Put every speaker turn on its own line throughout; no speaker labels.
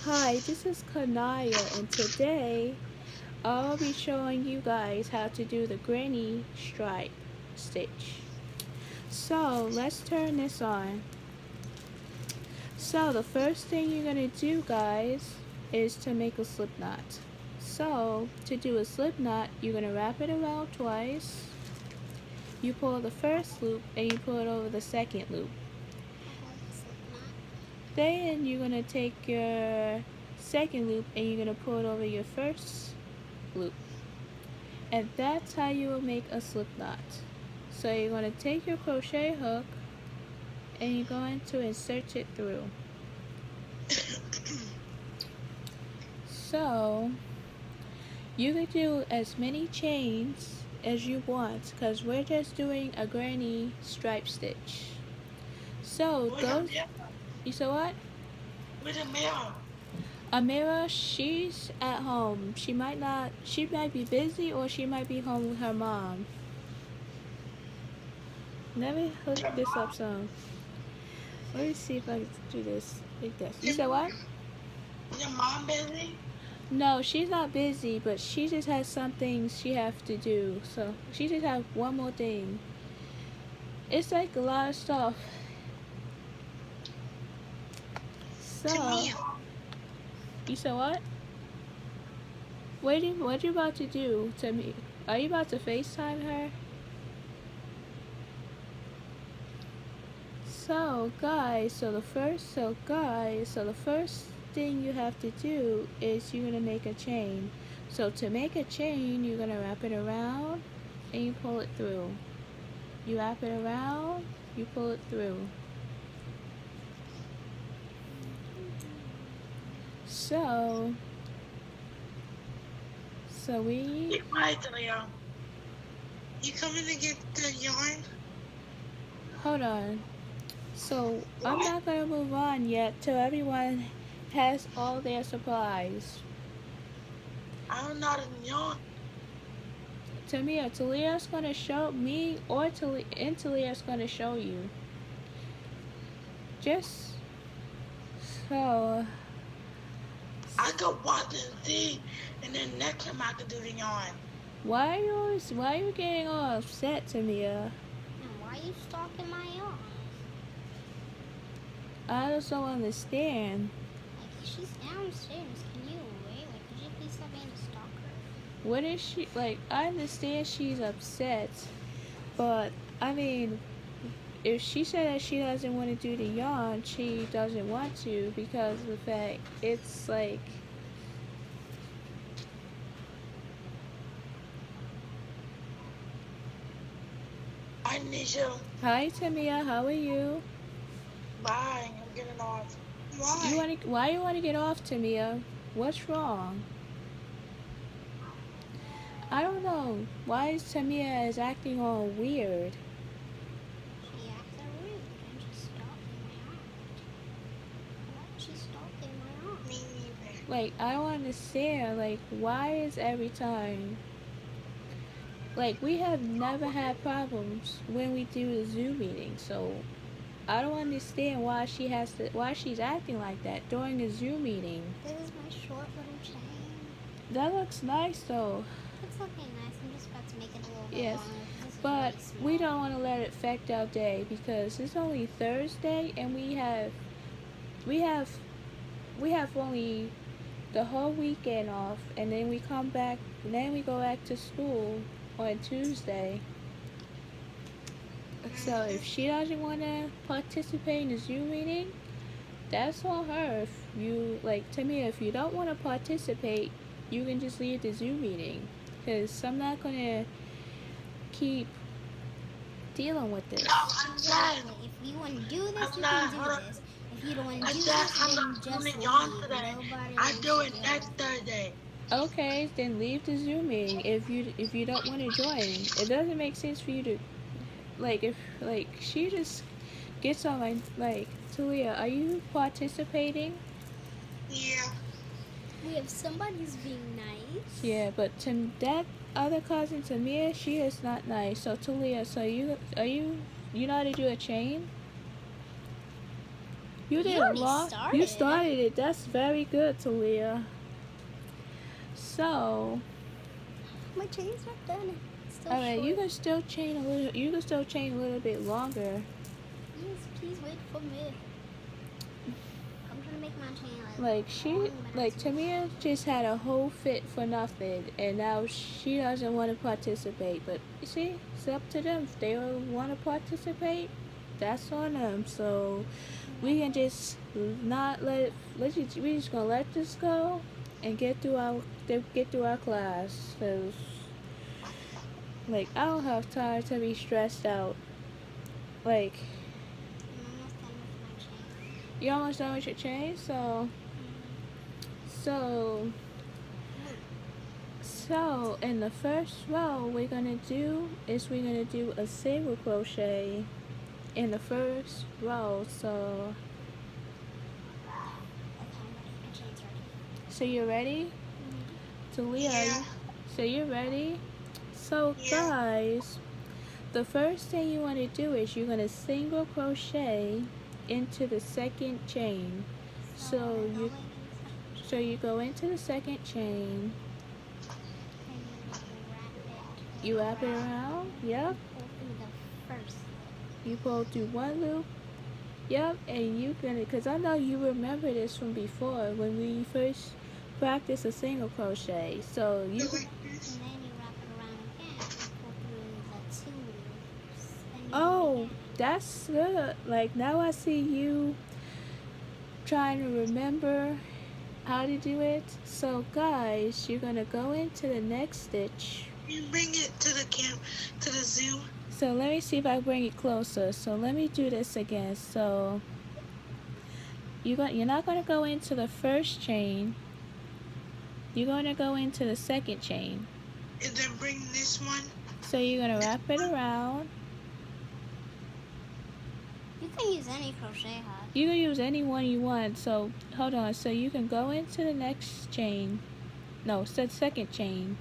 Hi, this is Kanaya, and today I'll be showing you guys how to do the granny stripe stitch. So let's turn this on. So the first thing you're gonna do, guys, is to make a slip knot. So to do a slip knot, you're gonna wrap it around twice. You pull the first loop and you pull it over the second loop. Then you're gonna take your second loop and you're gonna pull it over your first loop. And that's how you will make a slip knot. So you're going to take your crochet hook and you're going to insert it through. So you can do as many chains as you want because we're just doing a granny stripe stitch. So those, you saw what?
With a mirror.
Amira, she's at home. She might be busy or she might be home with her mom. Let me hook this up some. Let me see if I can do this like this. You said what?
Your mom busy?
No, she's not busy, but she just has some things she has to do. So she just has one more thing. It's like a lot of stuff. So you said what? What you about to do to me? Are you about to FaceTime her? So the first thing you have to do is you're gonna make a chain. So to make a chain, you're gonna wrap it around and you pull it through. You wrap it around, you pull it through. So we
Right, Leo. You coming to get the yarn?
hold on. So I'm not gonna move on yet till everyone has all their supplies.
I don't know the yarn.
Talia's gonna show me, or Talia's gonna show you. Just so.
I could watch and see, and then next time I could do the yarn.
Why are you getting all upset, Tamia?
And why are you stalking my yarn?
I just don't understand.
Like, she's downstairs. Can you wait? Like, could you please stop being a stalker?
What is she like? I understand she's upset, but I mean, if she said that she doesn't want to do the yarn, she doesn't want to because of the fact it's like.
I need you.
Hi, Tamia. How are you?
Bye. I'm getting off. Why?
Why you want to get off, Tamia? What's wrong? I don't know. Why is Tamia is acting all weird?
She acted rude and she's stalking my yarn. Why is she stalking my yarn?
Me neither.
Like, I don't understand. Like, why is every time. Like, we have never had problems when we do the Zoom meeting, so I don't understand why she's acting like that during a Zoom meeting.
This is my short little chain.
That looks nice though.
It's looking nice. I'm just about to make it a little bit
Yes,
longer. This is
but
really small.
we don't want to let it affect our day because it's only Thursday and we have only the whole weekend off, and then we come back, and then we go back to school on Tuesday. So if she doesn't want to participate in the Zoom meeting, that's on her. If you like, to me, if you don't want to participate, you can just leave the Zoom meeting, because I'm not gonna keep dealing with this.
No, I said.
If you want to do this,
I'm
you
not.
can
Hold
do
on.
this. If you don't want to
I
do
said
this,
I'm
then
not
just
doing
leave.
yarn today.
Nobody
I do it
needs to
next Thursday.
Okay, then leave the Zoom meeting if you don't want to join. It doesn't make sense for you to if she just gets on my Talia, are you participating?
Yeah.
We have somebody's being nice.
Yeah, but that other cousin Tamia, she is not nice. So Talia, so you know how to do a chain? You did a
already
lot.
started
You
it.
started it. That's very good, Talia. So,
My chain's not done. It's still
all right,
short.
you can still chain a little. You can still chain a little bit longer.
Yes, please wait for me. I'm trying to make my chain
Like
long, but
like
not too
Tamia just had a whole fit for nothing, and now she doesn't want to participate. But you see, it's up to them. If they don't want to participate, that's on them. So we can just not let it. We just gonna let this go and get through our class. Cause like I don't have time to be stressed out. Like
I'm almost done with my chain.
you almost done with your chain, so. So in the first row we're gonna do a single crochet in the first row. So
My chain's ready.
so you're ready? Talia,
Yeah.
so you're ready? So
Yeah.
guys, the first thing you want to do is you're gonna single crochet into the second chain. So you go into the second chain. You wrap it around. Yep.
Open the first.
You pull through one loop. Yep, and you gonna, cause I know you remember this from before when we first practiced a single crochet. So you can,
And then you wrap it around again and pull through the 2 loops. Then you do it
oh,
again.
that's good. Like now I see you trying to remember how to do it. So guys, you're gonna go into the next stitch.
You bring it to the Zoom.
So let me see if I bring it closer. So let me do this again. So you're not gonna go into the first chain. You're gonna go into the second chain.
And then bring this one.
So you're gonna wrap it around.
You can use any crochet hook.
You can use any one you want. So hold on. So you can go into the next chain. No, it's the second chain.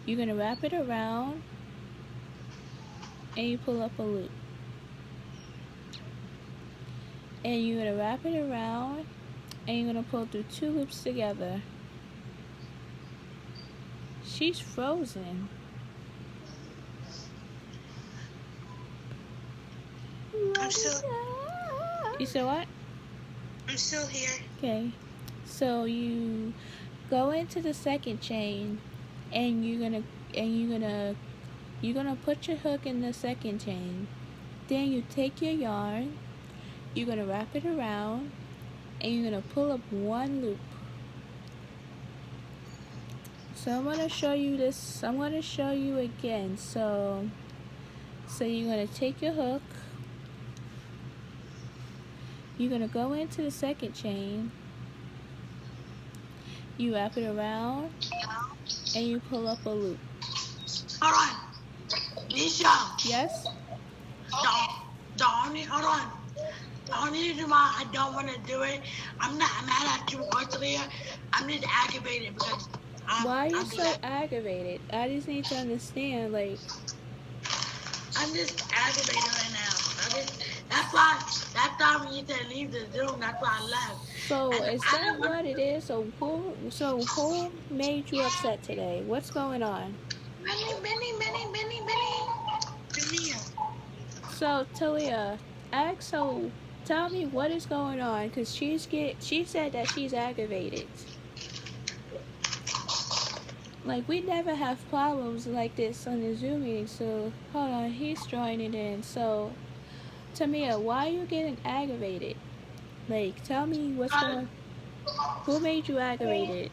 You're gonna wrap it around and you pull up a loop. And you're gonna wrap it around and you're gonna pull through 2 loops together. She's frozen.
I'm still.
You said what?
I'm still here.
Okay. So you go into the second chain and you're gonna put your hook in the second chain. Then you take your yarn, you're gonna wrap it around, and you're gonna pull up 1 loop. So I'm gonna show you this. I'm gonna show you again. So you're gonna take your hook. You're gonna go into the second chain. You wrap it around, and you pull up a loop.
Hold on. Nisha.
Yes.
Hold on. I need to do I don't want to do it. I'm not mad at you, Talia. I'm just aggravated because
why are you so aggravated? I just need to understand, like.
I'm just aggravated right now. That's why we need to leave the Zoom. That's why I left.
So is that what it is? So who made you upset today? What's going on?
Benny.
So Talia, tell me what is going on, cause she said that she's aggravated. Like we never have problems like this on the Zoom meeting. So hold on, he's joining in. So Tamia, why are you getting aggravated? Like tell me what's going on. Who made you aggravated?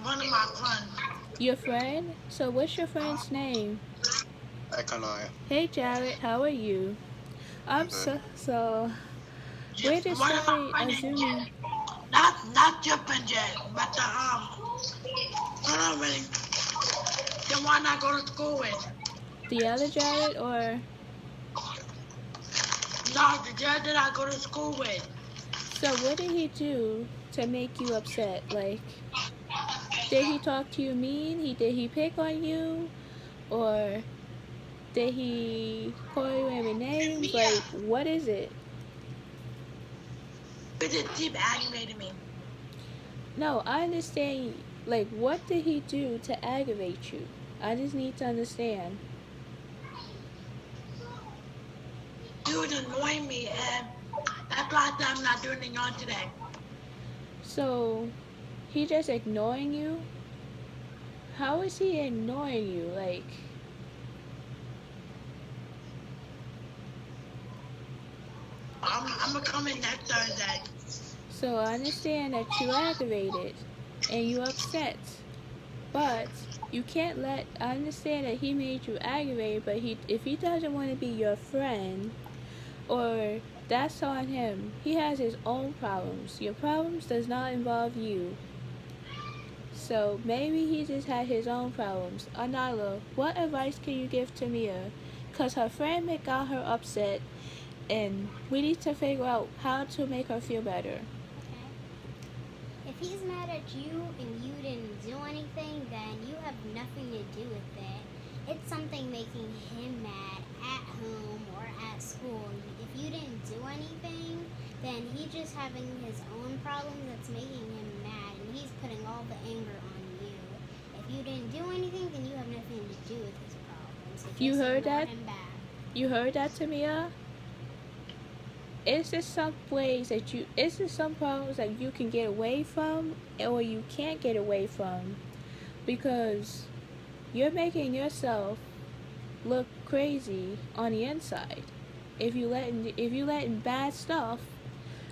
One of my friends.
Your friend? So what's your friend's name?
Ekanaya.
Hey Jared, how are you? I'm so we're just starting a Zoom meeting.
Not your friend yet, but hold on, really. The one I go to school with.
The other Jared or?
No, the Jared that I go to school with.
So what did he do to make you upset? Like, did he talk to you mean? Did he pick on you? Or Did he call you any
And
names?
Mia,
Like, what is it?
it just keep aggravating me.
No, I understand. Like, what did he do to aggravate you? I just need to understand.
He was annoying me, and that's why I said I'm not doing it on today.
So, he just ignoring you? How is he ignoring you? Like,
I'm gonna come in next Thursday.
so I understand that you aggravated and you upset, but you can't let. I understand that he made you aggravated, but if he doesn't want to be your friend, or that's on him. He has his own problems. Your problems does not involve you. So maybe he just had his own problems. Anila, what advice can you give to Mia? Cause her friend got her upset, and we need to figure out how to make her feel better.
Okay. If he's mad at you and you didn't do anything, then you have nothing to do with it. It's something making him mad at home or at school. If you didn't do anything, then he's just having his own problems that's making him mad, and he's putting all the anger on you. If you didn't do anything, then you have nothing to do with his problems. So
You
just
heard
ignore
that?
him back.
You heard that, Tamia? Is there some ways that you? Is there some problems that you can get away from, or you can't get away from? Because you're making yourself look crazy on the inside. If you letting bad stuff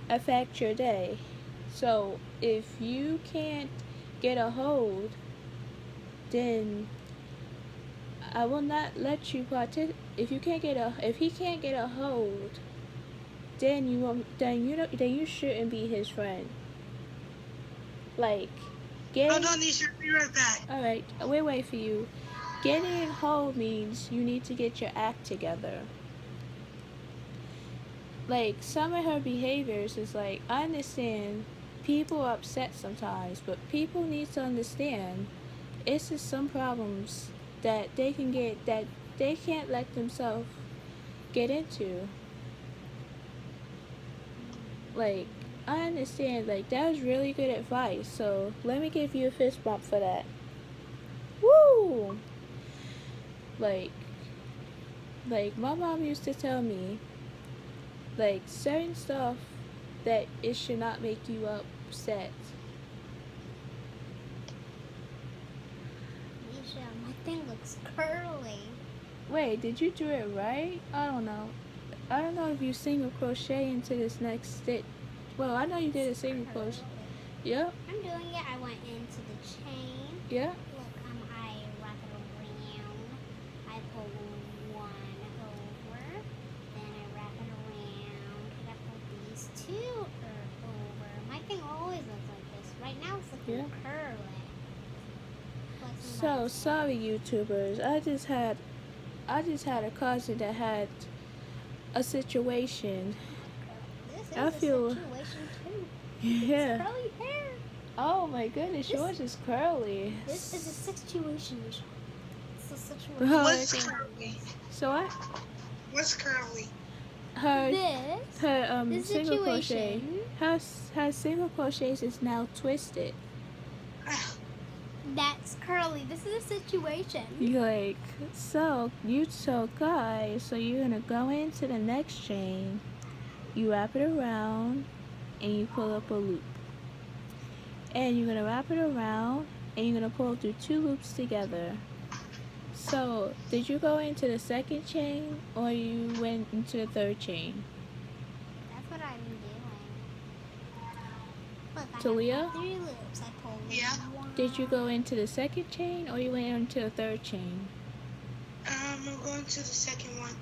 affect your day. So if you can't get a hold, then I will not let you participate. If he can't get a hold, then you won't, then you shouldn't be his friend. Like
Hold
getting
on, Nisha, be right back.
all right, we'll wait for you. Getting a hold means you need to get your act together. Like some of her behaviors is like I understand people are upset sometimes, but people need to understand it's just some problems that they can't let themselves get into. Like I understand, like that was really good advice. So let me give you a fist bump for that. Woo! Like like my mom used to tell me like certain stuff that it should not make you upset.
Misha, my thing looks curly.
Wait, did you do it right? I don't know. I don't know if you single crochet into this next stitch. Well, I know you did a single crochet. Yep,
I'm doing it. I went into the chain.
yep.
Look, I wrap it around. I pull one over. Then I wrap it around. And I pull these two over. My thing always looks like this. Right now it's looking
Yeah.
curly.
So sorry, YouTubers. I just had a cousin that had a situation.
This is
I
a
feel-
situation too.
Yeah.
It's curly hair.
Oh my goodness, yours is curly.
This is a situation, Misha. It's a situation.
Oh,
What's
okay.
curly?
So what?
What's curly?
Her
This
single crochet.
situation.
Her single crochets is now twisted.
That's curly. This is a situation.
You like so guys, so you're gonna go into the next chain, you wrap it around and you pull up a loop. And you're gonna wrap it around and you're gonna pull through 2 loops together. So did you go into the second chain or you went into the third chain?
That's what I'm doing. Look, I
Talia?
have 3 loops. I pull
Yeah.
one.
Did you go into the second chain or you went into the third chain?
I'm going to the second one,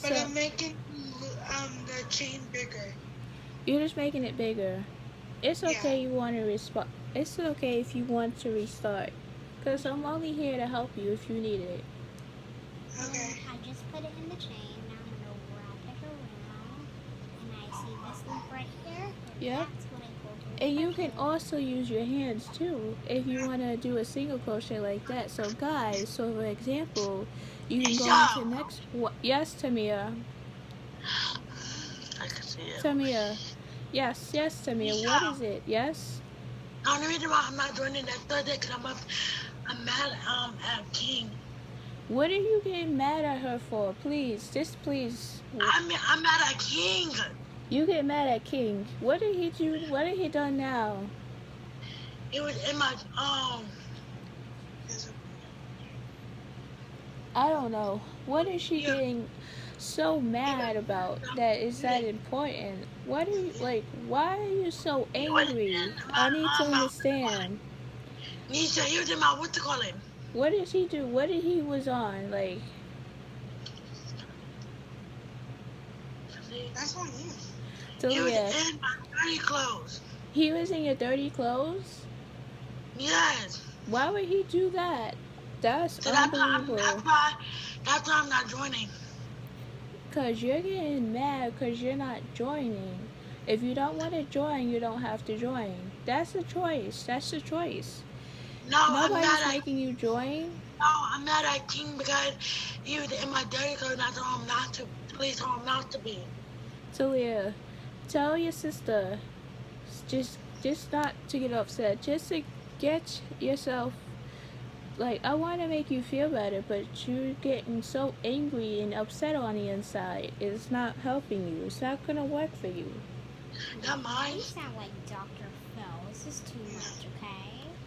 but
So
I'm making the chain bigger.
you're just making it bigger. It's okay
Yeah.
you want to respond. It's okay if you want to restart. Because I'm only here to help you if you need it.
Okay.
I just put it in the chain. Now I'm gonna wrap it around, and I see this loop right here.
Yep.
That's what I pulled
And you can also use your hands too if you want to do a single crochet like that. So guys, so for example, you can go into
Yo,
next. Yes, Tamia.
I can see it.
Tamia. Yes, yes, Tamia. What
Yo,
is it? Yes.
the only reason why I'm not joining that third day because I'm mad at King.
What are you getting mad at her for? Please, just please.
I'm mad at King.
You get mad at King. What did he do? What did he done now?
It was in my
I don't know. What is she
yeah.
getting so mad about that is that important? What are you like? Why are you so
It was
angry?
in
I need to
my
understand.
Nisha, he was in my what to call him?
What did he do? What did he was on? Like,
That's on you.
so
He was
yeah,
in my dirty clothes.
he was in your dirty clothes.
Yes.
Why would he do that? That's
So
unbelievable.
that's why I'm not joining.
Cause you're getting mad because you're not joining. If you don't want to join, you don't have to join. That's the choice. That's the choice.
No,
Nobody's making you join.
I'm mad at King because he was in my dirty clothes and I told him not to. Please told him not to be.
Talia, tell your sister, just not to get upset. Just to get yourself, like, I want to make you feel better, but you're getting so angry and upset on the inside. It's not helping you. It's not gonna work for you.
Not mine.
You sound like Dr. Phil. This is too much, okay?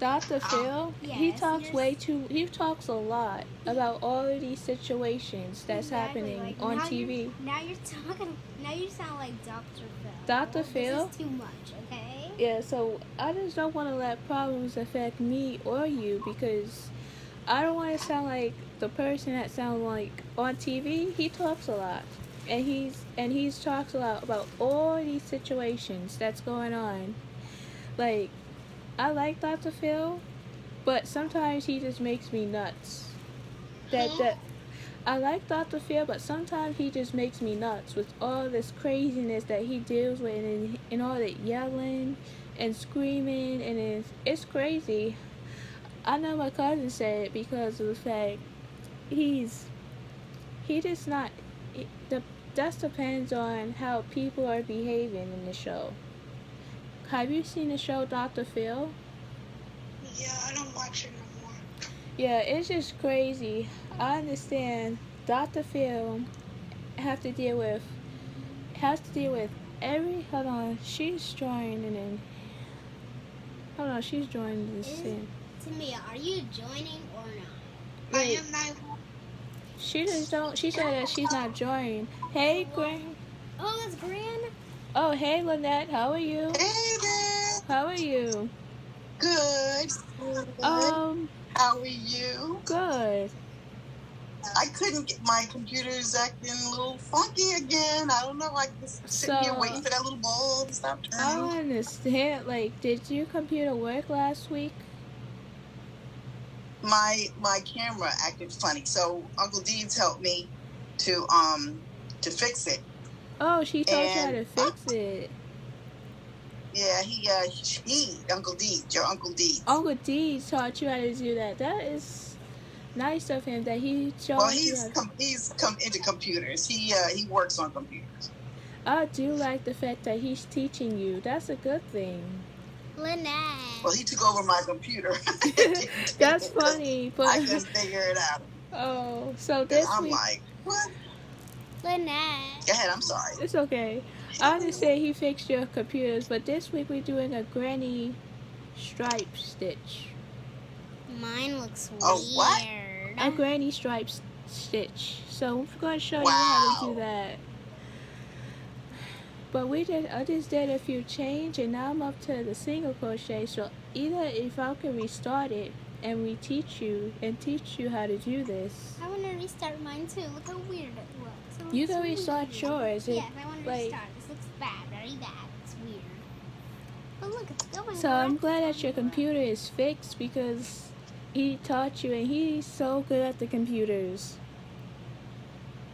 Dr. Phil, he
Yes,
talks
you're
way too. He talks a lot about all of these situations that's
Exactly,
happening
like,
on
now
TV.
Now you're talking. Now you sound like Dr. Phil.
Dr. Phil?
This is too much, okay?
Yeah, so I just don't want to let problems affect me or you because I don't want to sound like the person that sounds like on TV. He talks a lot, and he's talks a lot about all these situations that's going on. Like, I like Dr. Phil, but sometimes he just makes me nuts. That I like Dr. Phil, but sometimes he just makes me nuts with all this craziness that he deals with and all that yelling and screaming, and it's crazy. I know my cousin said it because of the fact he's he just not the that depends on how people are behaving in the show. Have you seen the show Dr. Phil?
Yeah, I don't watch it no more.
Yeah, it's just crazy. I understand Dr. Phil have to deal with has to deal with every hold on, she's joining. Hold on, she's joining this thing.
Tamia, are you joining or not?
I
Wait,
am not.
she just don't she said that she's not joining. Hey Gran
Oh, that's Gran.
Oh hey Lynette, how are you?
Hey there.
How are you?
Good. Good. How are you?
Good.
I couldn't get my computer's acting a little funky again. I don't know. I just sitting here
So
waiting for that little ball to stop
I
turning.
don't understand, like, did your computer work last week?
My camera acted funny, so Uncle Deeds helped me to fix it.
Oh, she told you how
And
to fix it.
yeah, he Uncle Deeds, your Uncle Deeds.
Uncle D taught you how to do that. That is nice of him that he showed
Well,
you how to.
he's come into computers. He works on computers.
I do like the fact that he's teaching you. That's a good thing.
Lynette.
Well, he took over my computer.
That's funny, but
I couldn't figure it out.
oh, so
Because
this
I'm
week
like, what?
Lynette.
Go ahead, I'm sorry.
it's okay. I understand he fixed your computers, but this week we're doing a granny stripe stitch.
Mine looks weird.
Oh, what?
A granny stripe stitch. So we're going to show you
Wow.
how to do that. But I just did a few change, and now I'm up to the single crochet. So either if I can restart it and teach you how to do this.
I want to restart mine too. Look how weird it looks.
You can restart yours.
Yes, I want to
like,
restart. This looks bad, very bad. It's weird. But look, it's going.
So I'm glad that your computer is fixed because he taught you, and he's so good at the computers.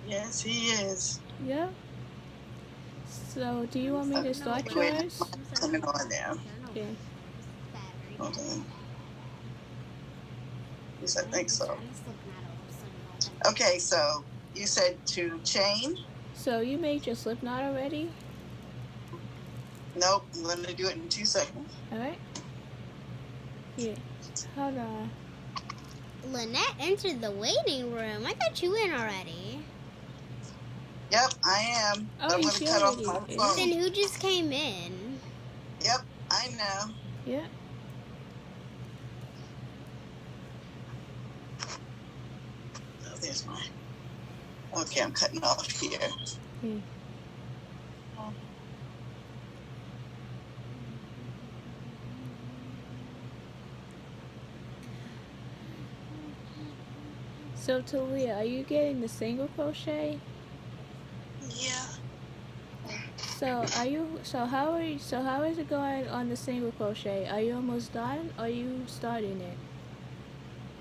Yes, he is.
Yeah. So do you want me to start yours?
Coming on there.
I don't know
Yeah.
Battery.
Hold on. Yes, I think so.
I'm just looking at it so you know.
Okay, so you said to chain?
So you made your slip knot already?
Nope, I'm going to do it in 2 seconds.
Alright. Yeah. Hold on.
Lynette entered the waiting room. I thought you in already.
Yep, I am.
Oh,
But I'm
you
going to cut off my
already-
phone.
Then who just came in?
Yep, I know.
Yeah.
Oh, there's my... Okay, I'm cutting off here.
Yeah. So Talia, are you getting the single crochet?
Yeah.
So are you? So how are you? So how is it going on the single crochet? Are you almost done? Or are you starting it?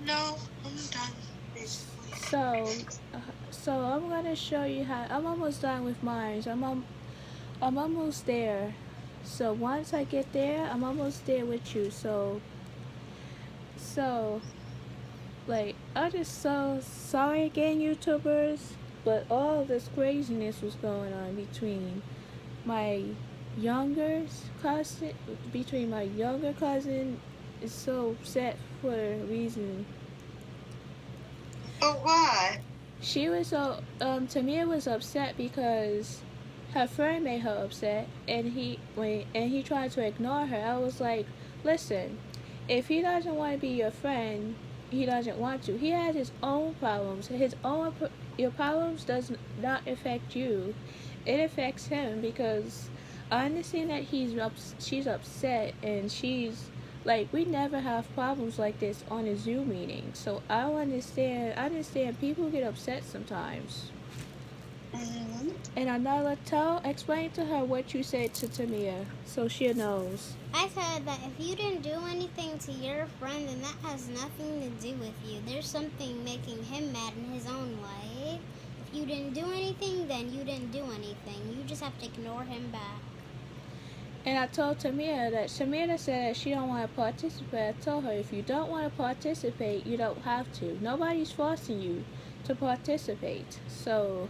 No, I'm done, basically.
So I'm gonna show you how. I'm almost done with mine. I'm almost there. So once I get there, I'm almost there with you. So like I'm just so sorry again, YouTubers. But all this craziness was going on my between my younger cousin is so upset for a reason.
Oh, why?
She was so Tamia was upset because her friend made her upset, and he tried to ignore her. I was like, listen, if he doesn't want to be your friend, he doesn't want to. He has his own problems. Your problems does not affect you. It affects him because I understand that she's upset, and she's like, we never have problems like this on a Zoom meeting. So I understand people get upset sometimes.
Mm-hmm.
And Anala, explain to her what you said to Tamia so she knows.
I said that if you didn't do anything to your friend, then that has nothing to do with you. There's something making him mad in his own way. If you didn't do anything, then you didn't do anything. You just have to ignore him back.
And I told Tamia that Tamia said that she don't want to participate. I told her, if you don't want to participate, you don't have to. Nobody's forcing you to participate. So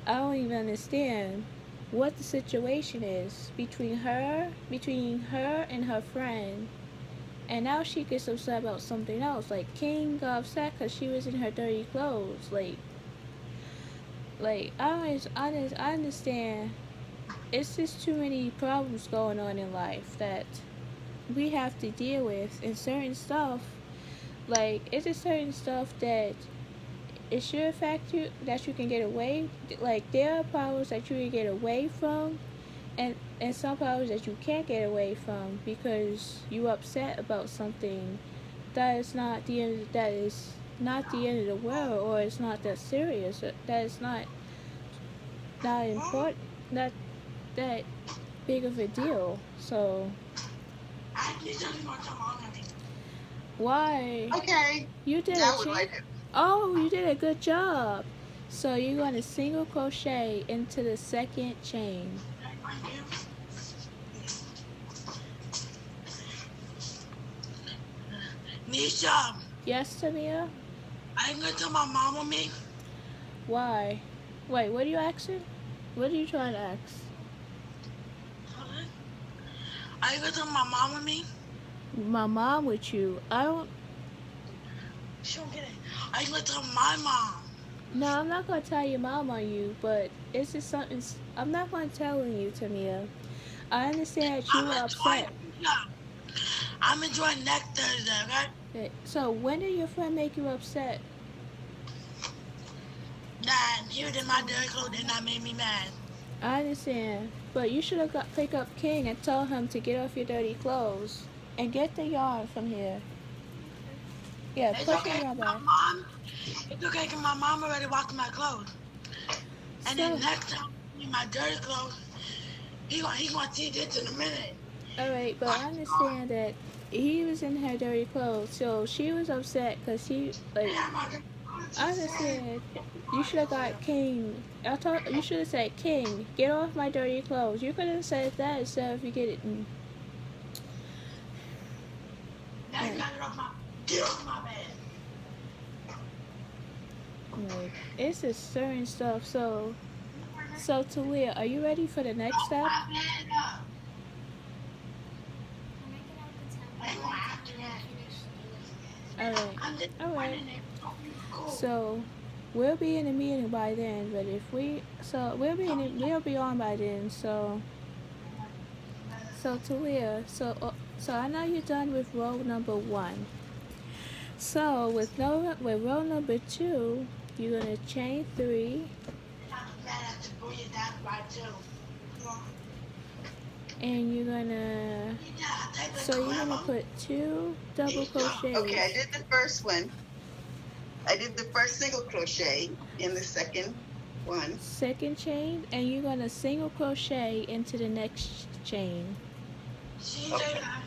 I don't even understand what the situation is between her and her friend. And now she gets upset about something else. Like King got upset because she was in her dirty clothes. Like I understand. It's just too many problems going on in life that we have to deal with, and certain stuff, like it's a certain stuff that it should affect you, that you can get away. Like there are problems that you can get away from, and some problems that you can't get away from because you upset about something that is not the end. That is not the end of the world, or it's not that serious. That is not important. Not that big of a deal. So
I need something more tomorrow.
why?
Okay.
You did
Now
a
we
chain.
like it.
Oh, you did a good job. So you're going to single crochet into the second chain.
Nisha,
Yes, Tamia?
I ain't gonna tell my mom on me.
Why? Wait, what are you asking? What are you trying to ask?
I ain't gonna tell my mom on me.
My mom with you. I don't.
She don't get it. I ain't gonna tell my mom.
No, I'm not going to tell your mom on you, but it's just something. I'm not going to tell you, Tamia. I understand that you were upset.
I'm enjoying next Thursday, okay?
So when did your friend make you upset?
Nah, he was in my dirty clothes and that made me mad.
I understand, but you should have pick up King and tell him to get off your dirty clothes and get the yarn from here. Yeah,
It's
put
okay,
the yarn
my
back.
mom. It's okay, cause my mom already washed my clothes. And
So,
then next time in my dirty clothes, he gonna see this in a minute.
alright, but I understand that he was in her dirty clothes, so she was upset because he, like, I understand. You should have got King. You should have said, King, get off my dirty clothes. You could have said that instead of you get it.
I got it on my. Get off my bed.
Like, it's just certain stuff. So Talia, are you ready for the next
Off
step?
my bed up.
When I get out the
I ain't
tablet,
going
I'm
after
gonna
that.
finish doing
All right,
I'm
all right.
disappointed in cool.
So we'll be in a meeting by then. But if we, so we'll be on by then. So Talia, so I know you're done with row number 1. So with row number 2, you're gonna chain 3,
I'm mad at the boy that by too.
and you're gonna
Yeah, take the
so you're gonna
grandma.
put 2 double
Okay, I
crochets,
did the first one. I did the first single crochet in the second one.
second chain, and you're gonna single crochet into the next chain.
She
Okay.
did that.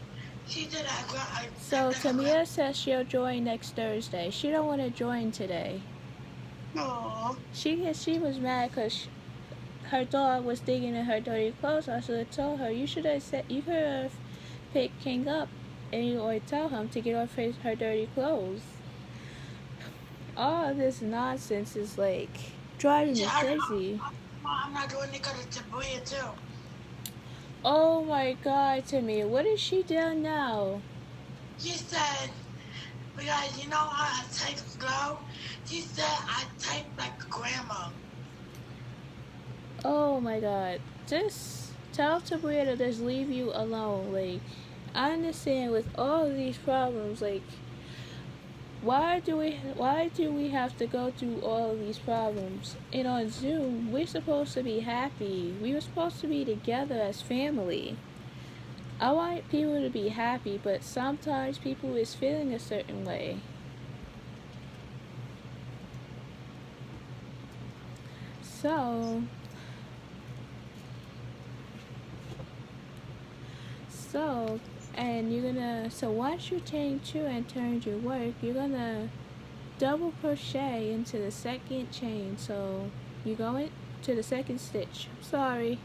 She did that. I
So
take the grandma.
Tamia says she'll join next Thursday. She don't want to join today.
Aw.
She was mad because her dog was digging in her dirty clothes. I should have told her you could have picked King up and you or tell him to get off her dirty clothes. All this nonsense is like driving me crazy.
I'm not doing it because it's a boy too.
Oh my God, Tamia, what is she doing now?
She said, because you know how I type slow? She said I type like grandma.
Oh my God, just tell Tabria to just leave you alone. Like, I understand with all of these problems, like, why do we have to go through all of these problems? And on Zoom, we're supposed to be happy. We were supposed to be together as family. I want people to be happy, but sometimes people is feeling a certain way. So, so, and you're gonna, so once you chain 2 and turn your work, you're gonna double crochet into the second chain. So you go into the second stitch. Sorry.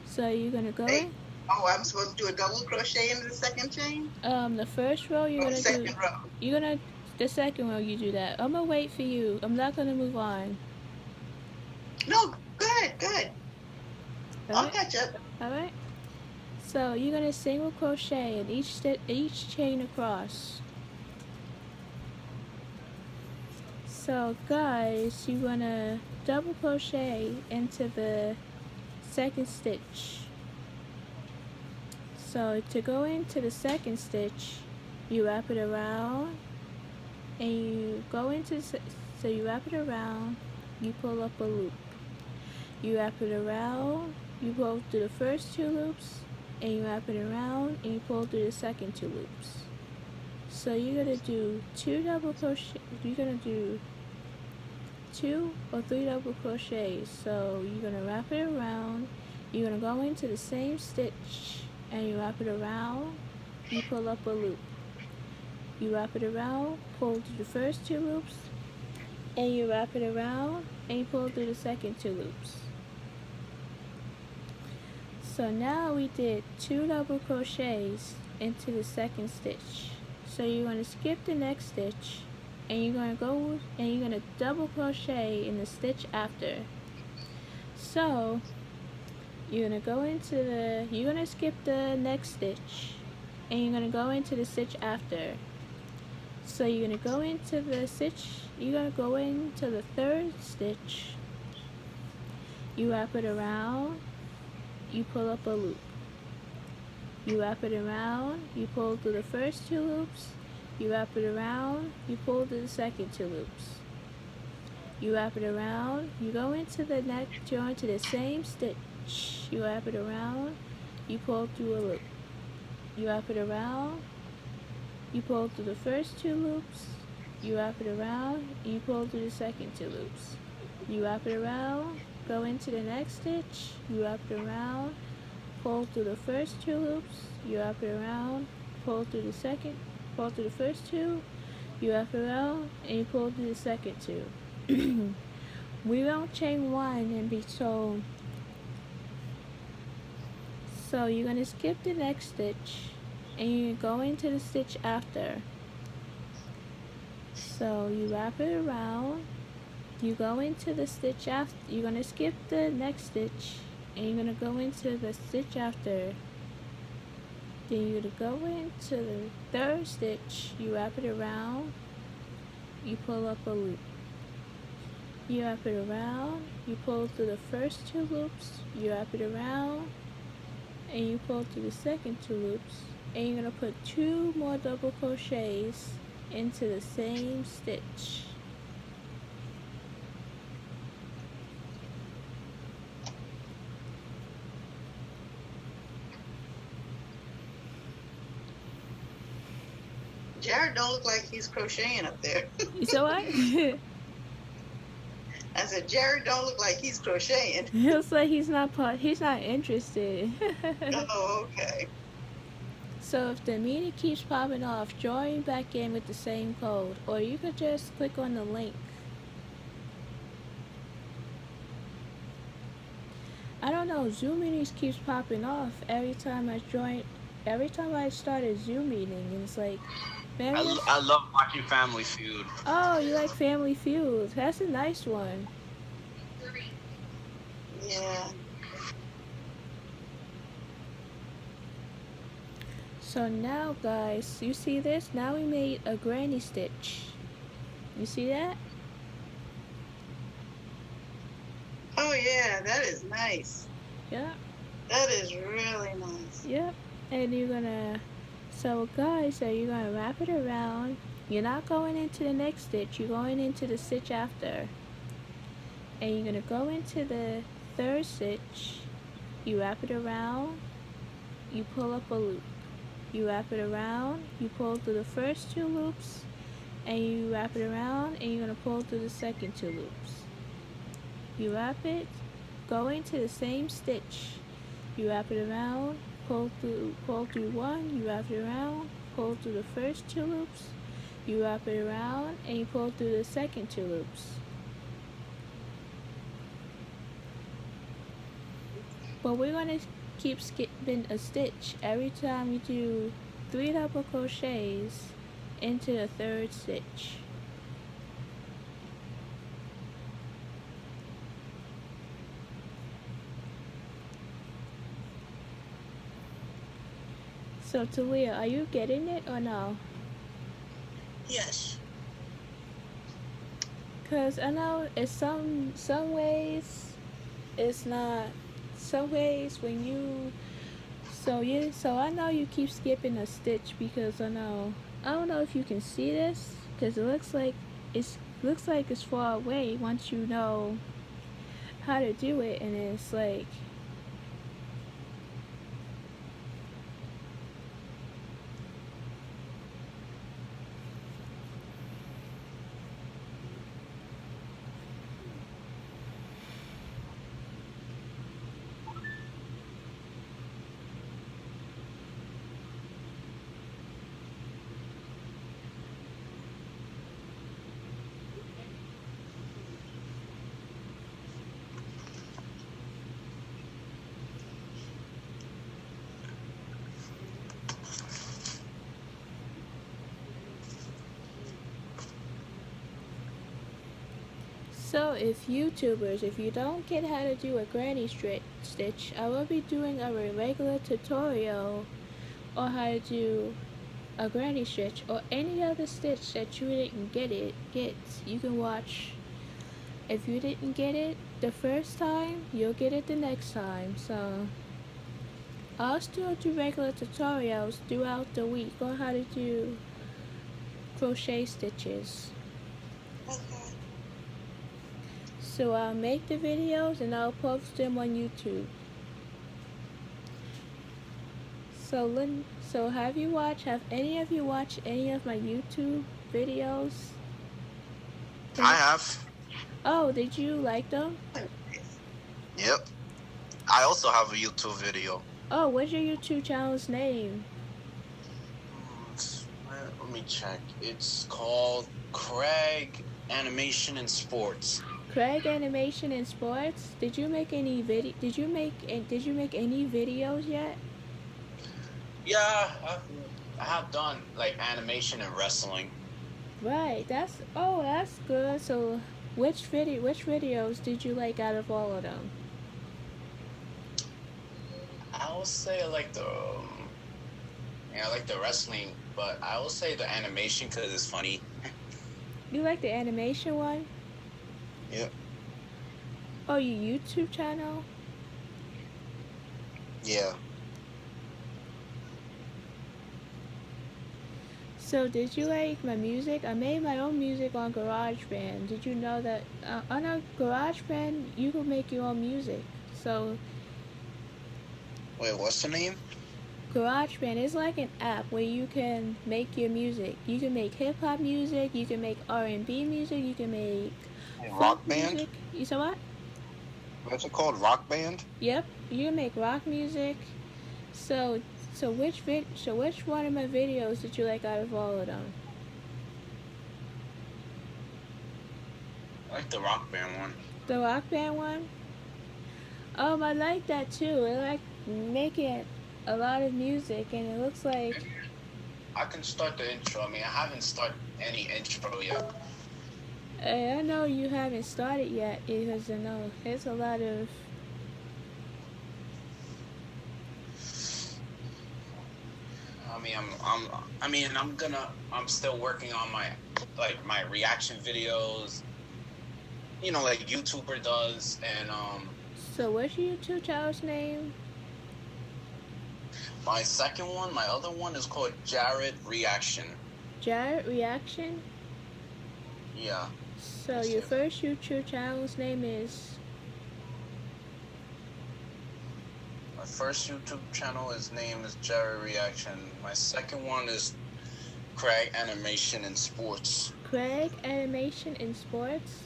So you're gonna go
Hey.
in.
Oh, I'm supposed to do a double crochet in the second chain?
The first row you're
Oh,
gonna
second
do.
row.
You're gonna the second row you do that. I'm gonna wait for you. I'm not gonna move on.
No, good.
All
I'll
right.
catch up.
All right. So you're gonna single crochet in each chain across. So guys, you're gonna double crochet into the second stitch. So to go into the second stitch, you wrap it around and you go into, so you wrap it around, you pull up a loop. You wrap it around, you pull through the first 2 loops, and you wrap it around and you pull through the second 2 loops. So you're gonna do 2 double crochet, you're gonna do 2 or 3 double crochets. So you're gonna wrap it around, you're gonna go into the same stitch and you wrap it around, you pull up a loop. You wrap it around, pull through the first 2 loops, and you wrap it around and you pull through the second 2 loops. So now we did 2 double crochets into the second stitch. So you're going to skip the next stitch and you're going to go and you're going to double crochet in the stitch after. So you're going to go into you're going to skip the next stitch and you're going to go into the stitch after. So you're going to go into the stitch, you're going to go into the third stitch, you wrap it around, you pull up a loop. You wrap it around, you pull through the first 2 loops, you wrap it around, you pull through the second 2 loops. You wrap it around, you go into the next, you're into the same stitch, you wrap it around, you pull through a loop. You wrap it around, you pull through the first 2 loops, you wrap it around, and you pull through the second 2 loops. You wrap it around, go into the next stitch, you wrap it around, pull through the first 2 loops, you wrap it around, pull through the first 2, you wrap it around, and you pull through the second 2. We don't chain 1 and be told. So you're going to skip the next stitch and you go into the stitch after. So you wrap it around, you go into the stitch after, you're going to skip the next stitch, and you're going to go into the stitch after. Then you're going to go into the third stitch, you wrap it around, you pull up a loop. You wrap it around, you pull through the first 2 loops, you wrap it around, and you pull through the second 2 loops, and you're going to put 2 more double crochets into the same stitch.
Jared don't look like he's crocheting up there.
So what?
I said, Jared don't look like he's crocheting.
It looks like he's not interested.
Oh, okay.
So if the meter keeps popping off, join back in with the same code, or you could just click on the link. I don't know, Zoom meetings keeps popping off every time I start a Zoom meeting, and it's like, man,
I love watching Family Feud.
oh, you like Family Feud? That's a nice one.
Yeah.
So now, guys, you see this? Now we made a granny stitch. You see that?
Oh, yeah, that is nice.
Yeah.
That is really nice.
Yep. And you're gonna, so guys, so you're gonna wrap it around. You're not going into the next stitch, you're going into the stitch after. And you're gonna go into the third stitch, you wrap it around, you pull up a loop. You wrap it around, you pull through the first 2 loops, and you wrap it around, and you're gonna pull through the second 2 loops. You wrap it, go into the same stitch. You wrap it around, pull through 1, you wrap it around, pull through the first 2 loops, you wrap it around, and you pull through the second 2 loops. But we're gonna keep skipping a stitch every time you do 3 double crochets into the third stitch. So Talia, are you getting it or no?
Yes.
Cause I know it's some ways it's not. Some ways when you so I know you keep skipping a stitch because I don't know if you can see this because it looks like it's far away once you know how to do it, and it's like so if YouTubers, if you don't get how to do a granny stitch, I will be doing a regular tutorial on how to do a granny stitch or any other stitch that you didn't get. You can watch. If you didn't get it the first time, you'll get it the next time. So I'll still do regular tutorials throughout the week on how to do crochet stitches.
Okay.
So I'll make the videos and I'll post them on YouTube. So have any of you watched any of my YouTube videos?
I have.
Oh, did you like them?
Yep. I also have a YouTube video.
Oh, what's your YouTube channel's name?
Let me check. It's called Craig Animation and Sports.
Craig Animation and Sports. Did you make any any videos yet?
Yeah, I have done like animation and wrestling.
Right. That's good. So, which videos did you like out of all of them?
I will say I like the yeah, I like the wrestling, but I will say the animation because it's funny.
You like the animation one?
Yep.
Oh, your YouTube channel?
Yeah.
So, did you like my music? I made my own music on GarageBand. Did you know that on a GarageBand you can make your own music? So,
Wait, what's the name?
GarageBand is like an app where you can make your music. You can make hip hop music, you can make R&B music, you can make funk
Rock band?
music. You saw what?
What's it called? Rock band?
Yep, you can make rock music. So, so which one of my videos did you like out of all of them?
I like the rock band one.
The rock band one? I like that too. I like making a lot of music, and it looks like.
Maybe I can start the intro. I mean, I haven't started any intro yet.
I know you haven't started yet because I know there's a lot of.
I mean, I'm still working on my reaction videos. You know, like YouTuber does, and
So what's your YouTube channel's name?
my second one, my other one is called Jared Reaction.
Jared Reaction.
Yeah.
So your first YouTube channel's name is.
My first YouTube channel, his name is Jared Reaction. My second one is Craig Animation and Sports.
Craig Animation and Sports.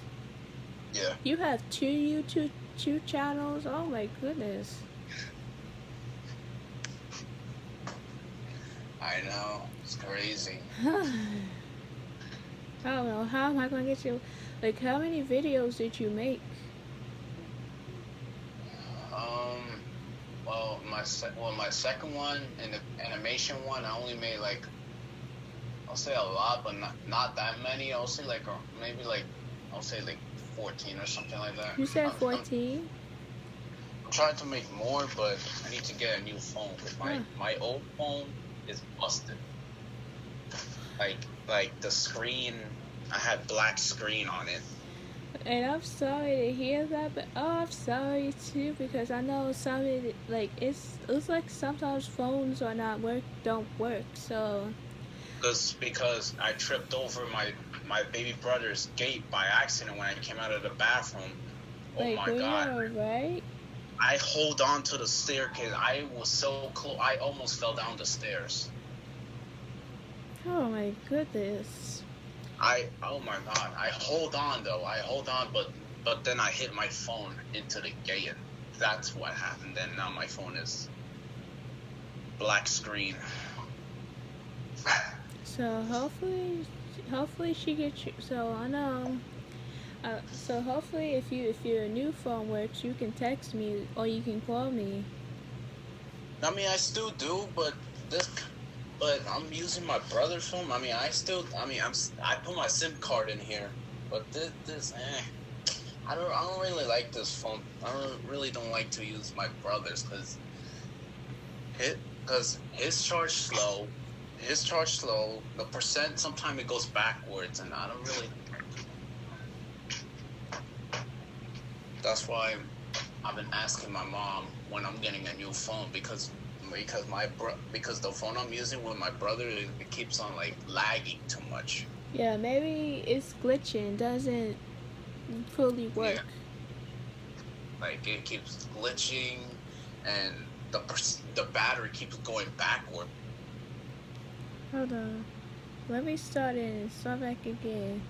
Yeah.
You have two YouTube channels. Oh my goodness.
I know, it's crazy.
I don't know, how am I gonna get you? Like, how many videos did you make?
Well, my second one and the animation one, I only made like, I'll say a lot, but not that many. I'll say like maybe like, I'll say like 14 or something like that.
You said 14.
I'm trying to make more, but I need to get a new phone because my old phone is busted. Like the screen, I had black screen on it.
And I'm sorry to hear that, but I'm sorry too because I know some of it, like it's like sometimes phones are don't work. So.
Because I tripped over my baby brother's gate by accident when I came out of the bathroom. Oh
like,
my God!
Right?
I hold on to the staircase. I was so close. I almost fell down the stairs.
Oh my goodness.
Oh my God! I hold on though. I hold on, but then I hit my phone into the gate, and that's what happened. Then now my phone is black screen.
So hopefully she gets you. So I know. So hopefully if your new phone works, you can text me or you can call me.
I mean, I still do, but I'm using my brother's phone. I mean, I put my SIM card in here, but I don't really like this phone. Really don't like to use my brother's because his charge slow. The percent sometimes it goes backwards, and I don't really. That's why I've been asking my mom when I'm getting a new phone because the phone I'm using with my brother it keeps on like lagging too much.
Yeah, maybe it's glitching, doesn't fully work.
Yeah. Like it keeps glitching, and the battery keeps going backward.
Hold on. Let me start it and start back again.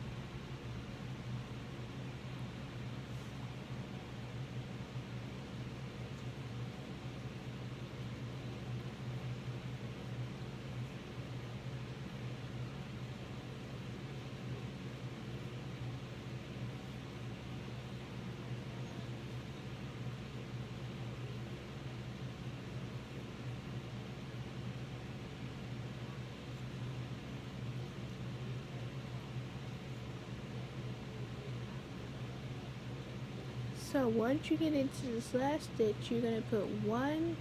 So once you get into this last stitch, you're going to put 1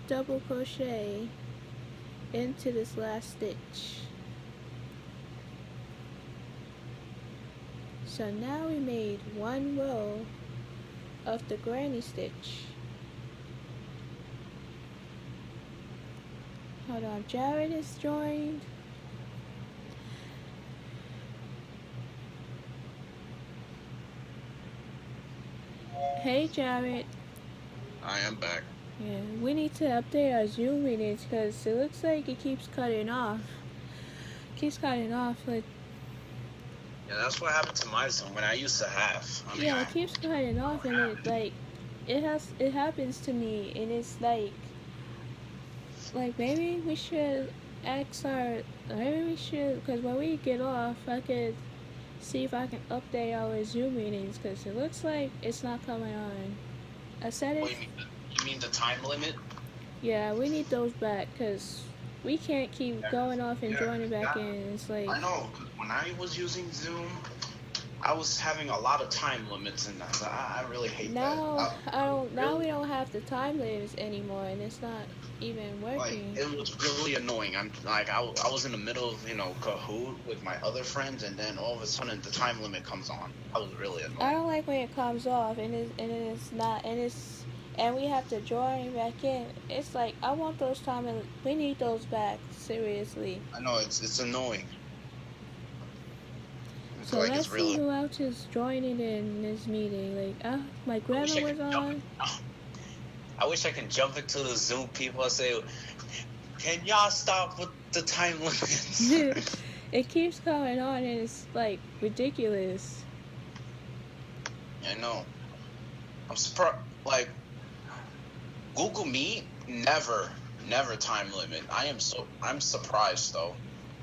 double crochet into this last stitch. So now we made 1 row of the granny stitch. Hold on, Jared is joined. Hey Jared.
I am back.
Yeah, we need to update our Zoom meetings because it looks like it keeps cutting off. Like,
Yeah, that's what happened to my Zoom when I used to have.
it keeps cutting off, and it happens to me, and it's like maybe we should because when we get off, I could see if I can update our Zoom meetings because it looks like it's not coming on. I said it.
What, you mean the time limit?
Yeah, we need those back because we can't keep going off and joining back in. It's like,
I know, 'cause when I was using Zoom, I was having a lot of time limits, and I really hate
now
that.
now we don't have the time limits anymore, and it's not even working.
It was really annoying. I was in the middle of Kahoot with my other friends, and then all of a sudden the time limit comes on. I was really annoyed.
I don't like when it comes off and we have to join back in. It's like I want those time limits. We need those back, seriously.
I know it's annoying.
So let's see who else is joining in this meeting. My grandma was on.
I wish I could jump into the Zoom people and say, "Can y'all stop with the time limits?"
It keeps going on and it's like ridiculous.
I know. I'm surprised. Google Meet never time limit. I'm surprised though.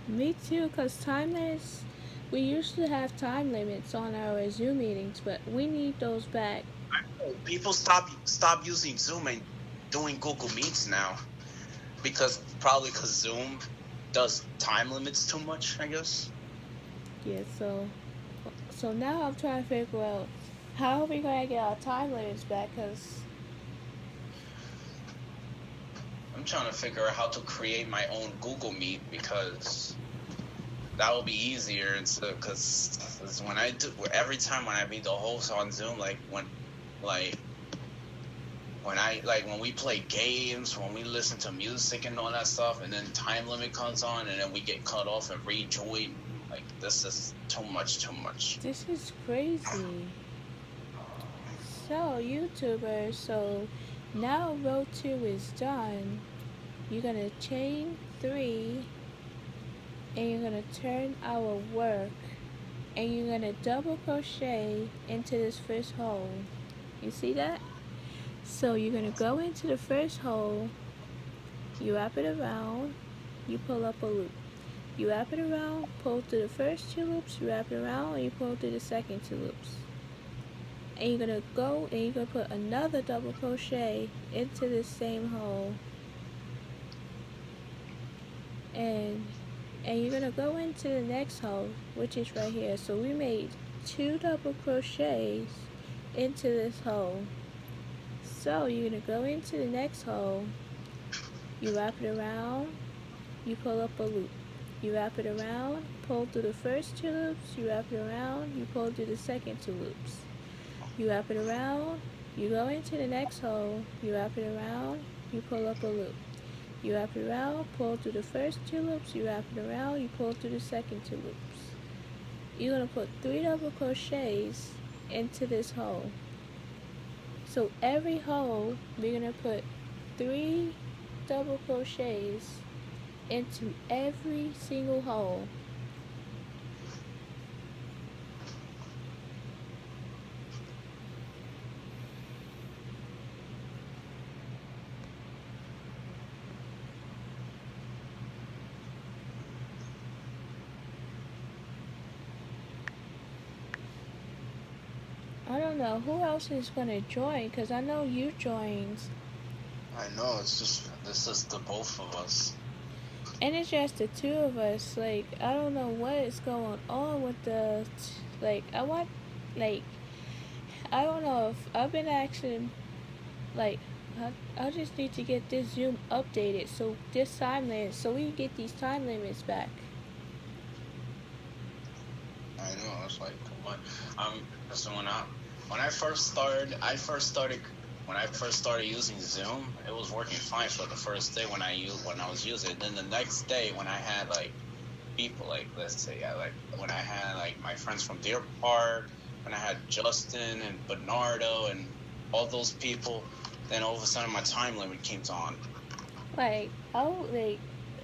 Me too, cause time limits. We used to have time limits on our Zoom meetings, but we need those back.
People stop using Zoom and doing Google Meets now because Zoom does time limits too much, I guess.
Yeah, so now I'm trying to figure out how are we gonna get our time limits back, cause
I'm trying to figure out how to create my own Google Meet because that will be easier because every time when I meet the host on Zoom, when we play games, when we listen to music and all that stuff, and then time limit comes on, and then we get cut off and rejoin. This is too much.
This is crazy. So YouTubers, so now row 2 is done. You're gonna chain 3, and you're gonna turn our work, and you're gonna double crochet into this first hole. You see that? So you're gonna go into the first hole, you wrap it around, you pull up a loop. You wrap it around, pull through the first 2 loops, you wrap it around, and you pull through the second 2 loops. And you're gonna go and you're gonna put another double crochet into the same hole. And you're gonna go into the next hole, which is right here. So we made 2 double crochets into this hole. So you're gonna go into the next hole, you wrap it around, you pull up a loop. You wrap it around, pull through the first 2 loops, you wrap it around, you pull through the second 2 loops. You wrap it around, you go into the next hole, you wrap it around, you pull up a loop. You wrap it around, pull through the first 2 loops, you wrap it around, you pull through the second 2 loops. You're going to put 3 double crochets into this hole. So every hole, we're going to put 3 double crochets into every single hole. I don't know who else is going to join, because I know you joined.
I know, this is the both of us.
And it's just the 2 of us. I don't know what is going on with I don't know if I've been asking, like, I just need to get this Zoom updated so this time limit, so we can get these time limits back.
I know it's like too much. So when I first started, when I first started using Zoom, it was working fine for the first day when I was using it. Then the next day when I had like people, like let's say when I had like my friends from Deer Park, when I had Justin and Bernardo and all those people, then all of a sudden my time limit came on.
Like, like,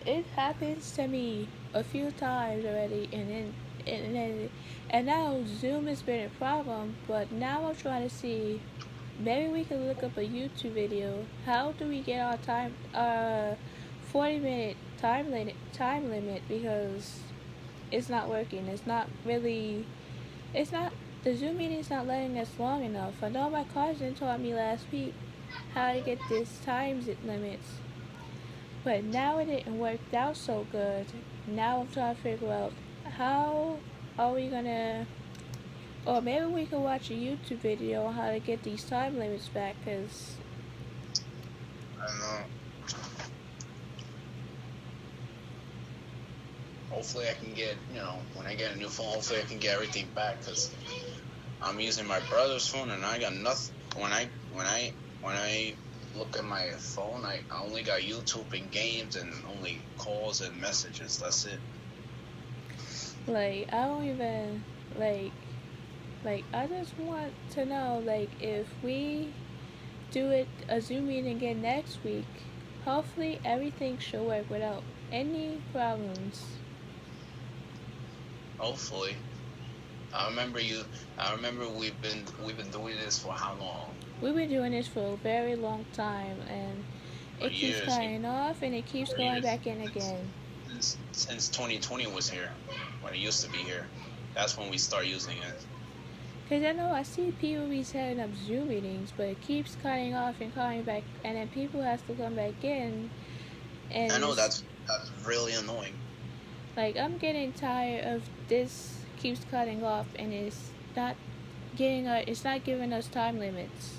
it happens to me a few times already, and now Zoom has been a problem. But now I'm trying to see, maybe we can look up a YouTube video. How do we get our 40-minute time limit, because it's not working. It's not really. It's not. The Zoom meeting is not letting us long enough. I know my cousin taught me last week how to get this time limits, but now it didn't work out so good. Now I'm trying to figure out how are we gonna, or maybe we can watch a YouTube video on how to get these time limits back. Cause
I don't know. Hopefully I can get, when I get a new phone, hopefully I can get everything back, because I'm using my brother's phone and I got nothing. When I look at my phone, I only got YouTube and games and only calls and messages. That's it.
like I don't even like I just want to know, like, if we do it a Zoom meeting again next week, hopefully everything should work without any problems.
Hopefully. I remember we've been doing this for how long?
We've been doing this for a very long time, and
For
it keeps
years.
cutting off and it keeps
For
going
years.
back in again.
Since 2020 was here, when it used to be here. That's when we start using it.
Because I know I see people be setting up Zoom meetings, but it keeps cutting off and coming back, and then people have to come back in. And
I know
it's,
that's really annoying.
like, I'm getting tired of this keeps cutting off, and not it's not giving us time limits.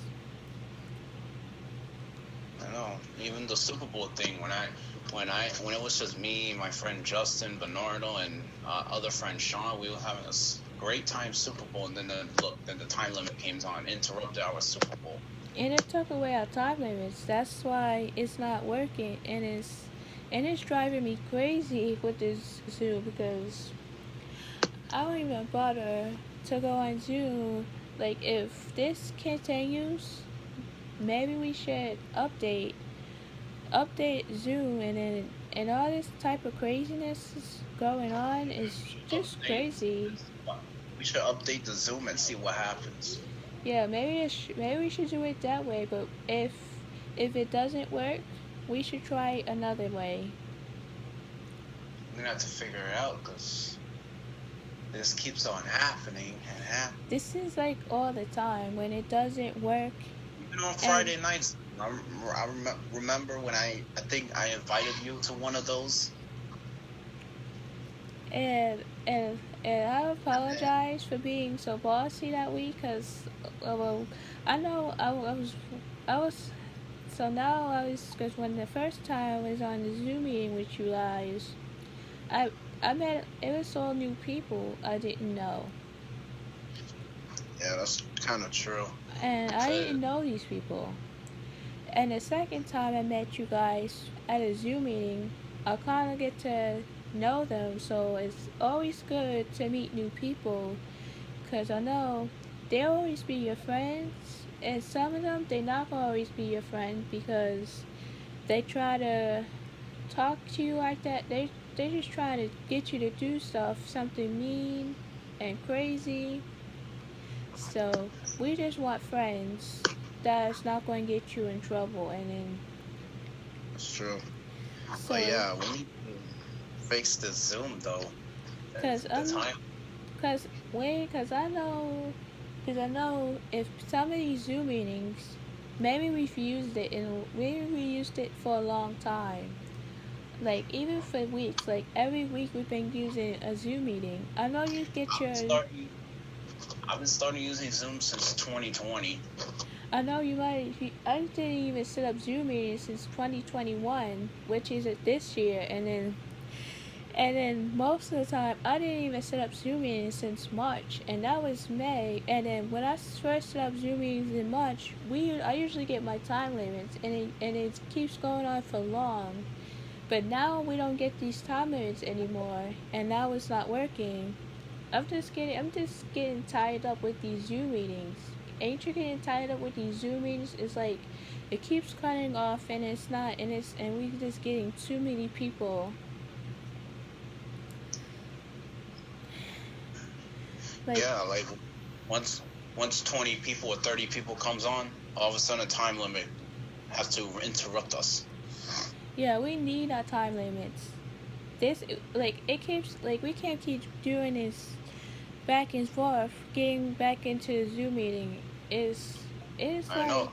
I know. Even the Super Bowl thing, when it was just me, my friend Justin, Bernardo, and other friend Sean, we were having a great time Super Bowl, and then the time limit came on, interrupted our Super Bowl.
And it took away our time limits. That's why it's not working, and it's driving me crazy with this Zoom, because I don't even bother to go on Zoom. Like, if this continues, maybe we should update Zoom, and all this type of craziness is going on is just crazy.
We should update the Zoom and see what happens.
Yeah, maybe we should do it that way. But if it doesn't work, we should try another way.
We're gonna have to figure it out, because this keeps on happening and happening.
This is like all the time when it doesn't work.
Even on Friday nights, I remember when I think I invited you to one of those.
And I apologize for being so bossy that week, because well, I know I was so now I was, because when the first time I was on the Zoom meeting with you guys, I I met, it was all new people I didn't know,
Yeah, that's kind of true.
and I didn't know these people. And the second time I met you guys at a Zoom meeting, I kind of get to know them. So it's always good to meet new people, because I know they'll always be your friends, and some of them they not gonna always be your friend, because they try to talk to you like that. They just try to get you to do stuff, something mean and crazy. So we just want friends that's not going to get you in trouble, and then
That's true.
so
But yeah, we need to fix the Zoom though.
because
The time.
because I know if some of these Zoom meetings, maybe we used it for a long time, like even for weeks, like every week we've been using a Zoom meeting. I know you get
I'm
your
starting. I've been starting using Zoom since 2020.
I know you might. I didn't even set up Zoom meetings since 2021, which is this year, and then most of the time I didn't even set up Zoom meetings since March, and that was May. And then when I first set up Zoom meetings in March, I usually get my time limits, and it keeps going on for long. But now we don't get these time limits anymore, and now it's not working. I'm just getting tied up with these Zoom meetings. Ain't you getting tied up with these Zoom meetings? It's like it keeps cutting off, and it's not, and we just getting too many people. Like,
Yeah, like once 20 people or 30 people comes on, all of a sudden a time limit has to interrupt us.
yeah, we need our time limits. This, like, it keeps, like, we can't keep doing this back and forth, getting back into the Zoom meeting. It's
I
like,
know.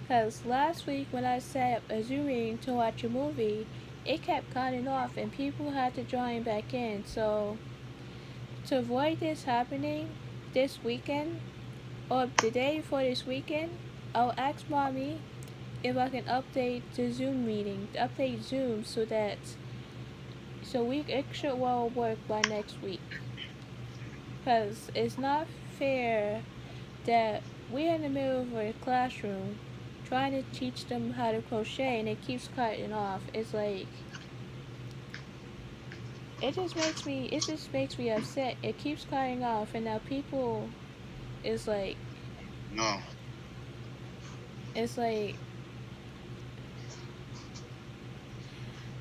because last week when I set up a Zoom meeting to watch a movie, it kept cutting off and people had to join back in. So, to avoid this happening this weekend, or the day before this weekend, I'll ask mommy if I can update the Zoom meeting, update Zoom so it should well work by next week. Because it's not fair that we're in the middle of a classroom trying to teach them how to crochet and it keeps cutting off. It's like it just makes me upset. It keeps cutting off and now people is like
No.
it's like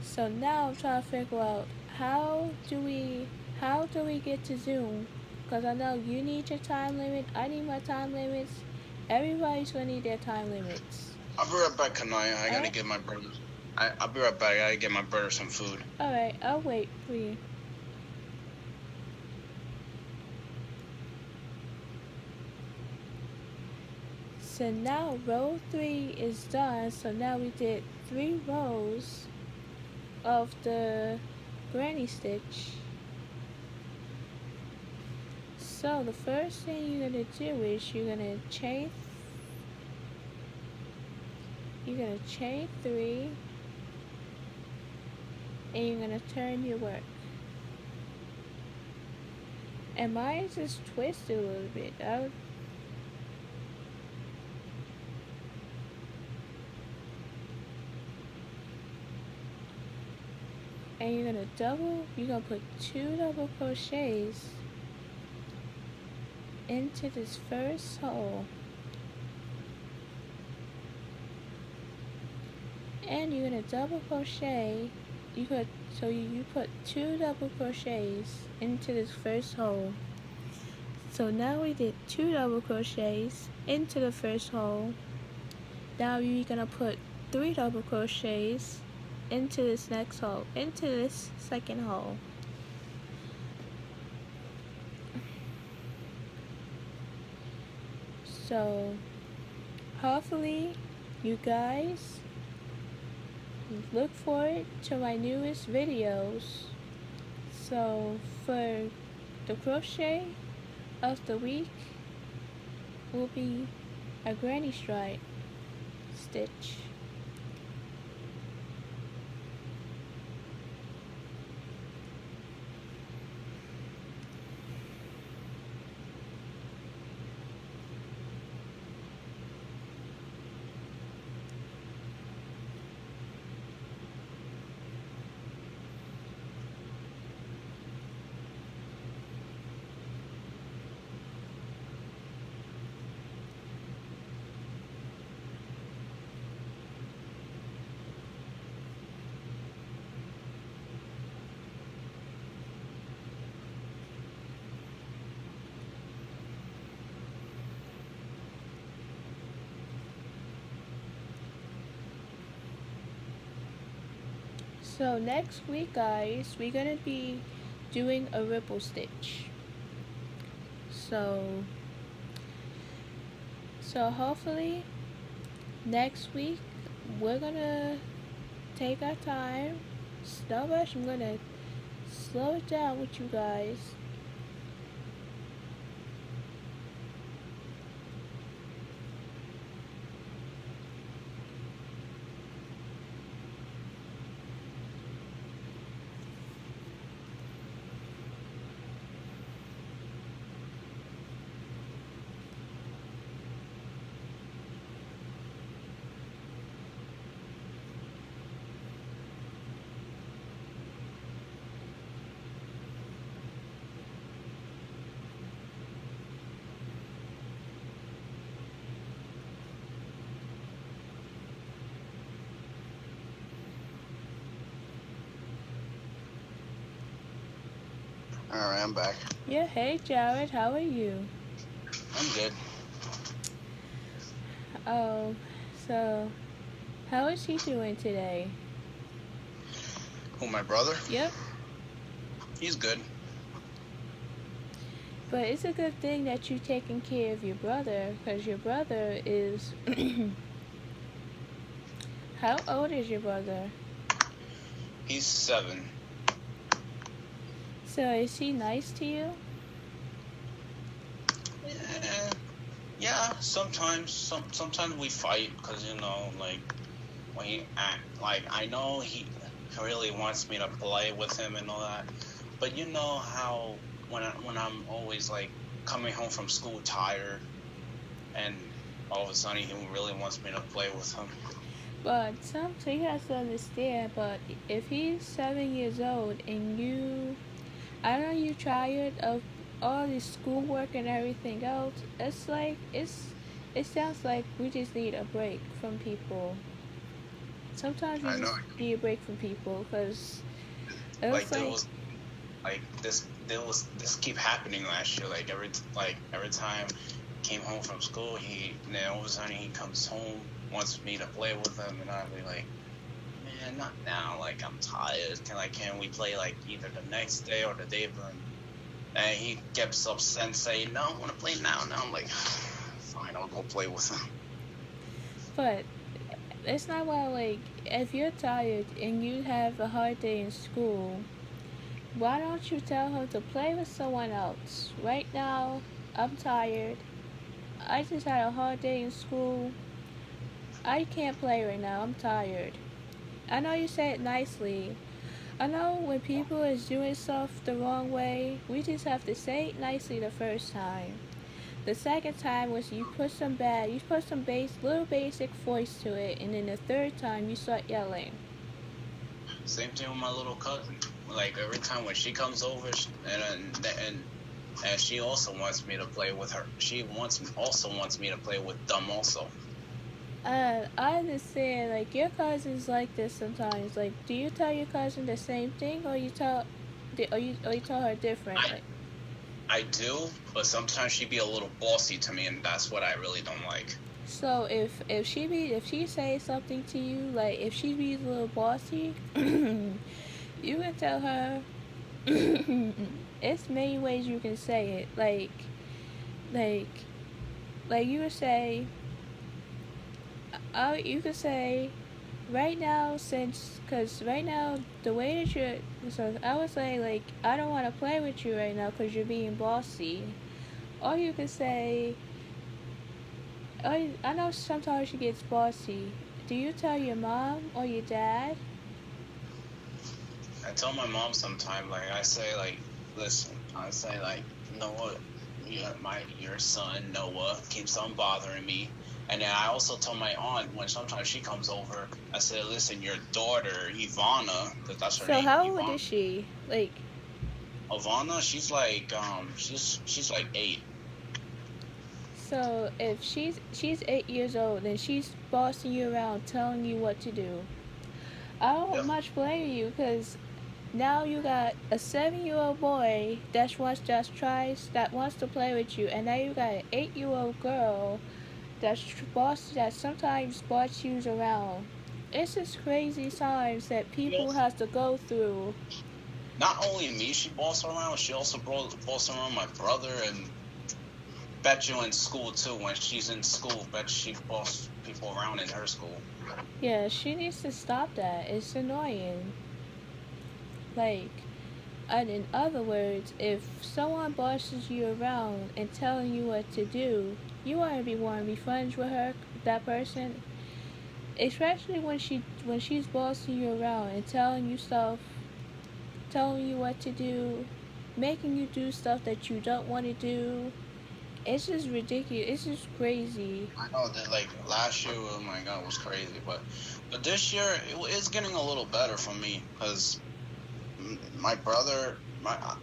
so now I'm trying to figure out how do we how do we get to Zoom? Because I know you need your time limit. I need my time limits. Everybody's gonna need their time limits.
I'll be right back, Kanaya. I gotta
Alright?
get my brother. I'll be right back. I gotta get my brother some food.
Alright, I'll wait for you. So now row 3 is done. So now we did 3 rows of the granny stitch. So the first thing you're gonna do is you're gonna chain 3 and you're gonna turn your work. And mine just twisted a little bit. And you're gonna put 2 double crochets into this first hole. And you're gonna double crochet. You put 2 double crochets into this first hole. So now we did 2 double crochets into the first hole. Now you're gonna put 3 double crochets into this next hole, into this second hole. So hopefully you guys look forward to my newest videos. So for the crochet of the week will be a granny stripe stitch. So next week guys, we're gonna be doing a ripple stitch. So hopefully next week we're gonna take our time. No rush, I'm gonna slow it down with you guys.
Alright, I'm back.
Yeah, hey Jared, how are you?
I'm good.
Oh, so how is he doing today?
Who, my brother?
Yep,
He's good.
but it's a good thing that you're taking care of your brother, because your brother is. How old is your brother?
He's 7.
So is he nice to you?
Yeah, sometimes. Sometimes we fight because, you know, like, when he act, like, I know he really wants me to play with him and all that. But you know how when I'm always, like, coming home from school tired, and all of a sudden he really wants me to play with him.
But so you have to understand. But if he's 7 years old and I know you're tired of all this schoolwork and everything else. It's like it sounds like we just need a break from people. Sometimes we
I know.
just need a break from people because it
Like,
was like
this keep happening last year. Like, every time came home from school, then all of a sudden he comes home, wants me to play with him, and I'll be like, man, not now. Like, I'm tired. Can we play, like, either the next day or the day of them? And he gets upset and say, no, I want to play now. Now I'm like, fine, I'll go play with him.
but it's not why like if you're tired and you have a hard day in school, why don't you tell her to play with someone else? Right now, I'm tired. I just had a hard day in school. I can't play right now. I'm tired. I know you say it nicely. I know when people is doing stuff the wrong way, we just have to say it nicely the first time. The second time was you put some little basic voice to it, and then the third time you start yelling.
Same thing with my little cousin. Like, every time when she comes over, and she also wants me to play with her. She also wants me to play with them also.
I understand. Like your cousins like this sometimes. Like, do you tell your cousin the same thing, or you tell her different?
I do, but sometimes she be a little bossy to me, and that's what I really don't like.
So if she says something to you, like if she be a little bossy, you can tell her. It's many ways you can say it. Like you would say. You could say, right now, cause right now the way that I would say like I don't want to play with you right now cause you're being bossy. Or you could say, I know sometimes she gets bossy. Do you tell your mom or your dad?
I tell my mom sometimes, like, I say, like, listen, I say, like, Noah, your son Noah keeps on bothering me. And then I also tell my aunt when sometimes she comes over, I say, listen, your daughter Ivana, because that's her name.
So how old
Ivana.
is she? Like,
Ivana, she's like she's like 8.
so if she's 8 years old and she's bossing you around, telling you what to do, I don't much blame you because now you got a 7-year-old boy that wants to play with you, and now you got an 8-year-old girl that sometimes boss you around. It's just crazy times that people have to go through.
Not only me, she bossed around. She also bossed around my brother, and bet you in school too. When she's in school, bet she bossed people around in her school.
Yeah, she needs to stop that. It's annoying. Like, and in other words, if someone bosses you around and telling you what to do, you want to be friends with that person. Especially when she's bossing you around and telling you what to do, making you do stuff that you don't want to do. It's just ridiculous. It's just crazy.
I know that, like, last year, oh my god, it was crazy. But this year, it's getting a little better for me because my brother,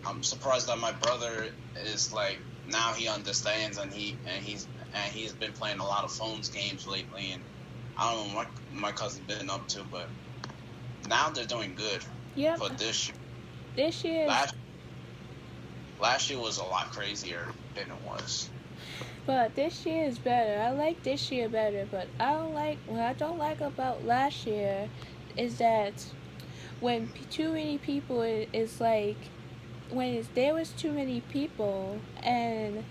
I'm surprised that my brother is like, now he understands, and he's been playing a lot of phones games lately, and I don't know what my cousin's been up to, but now they're doing good.
Yep.
For this year.
This year.
Last year was a lot crazier than it was.
But this year is better. I like this year better, but what I don't like about last year is that when too many people is like there was too many people and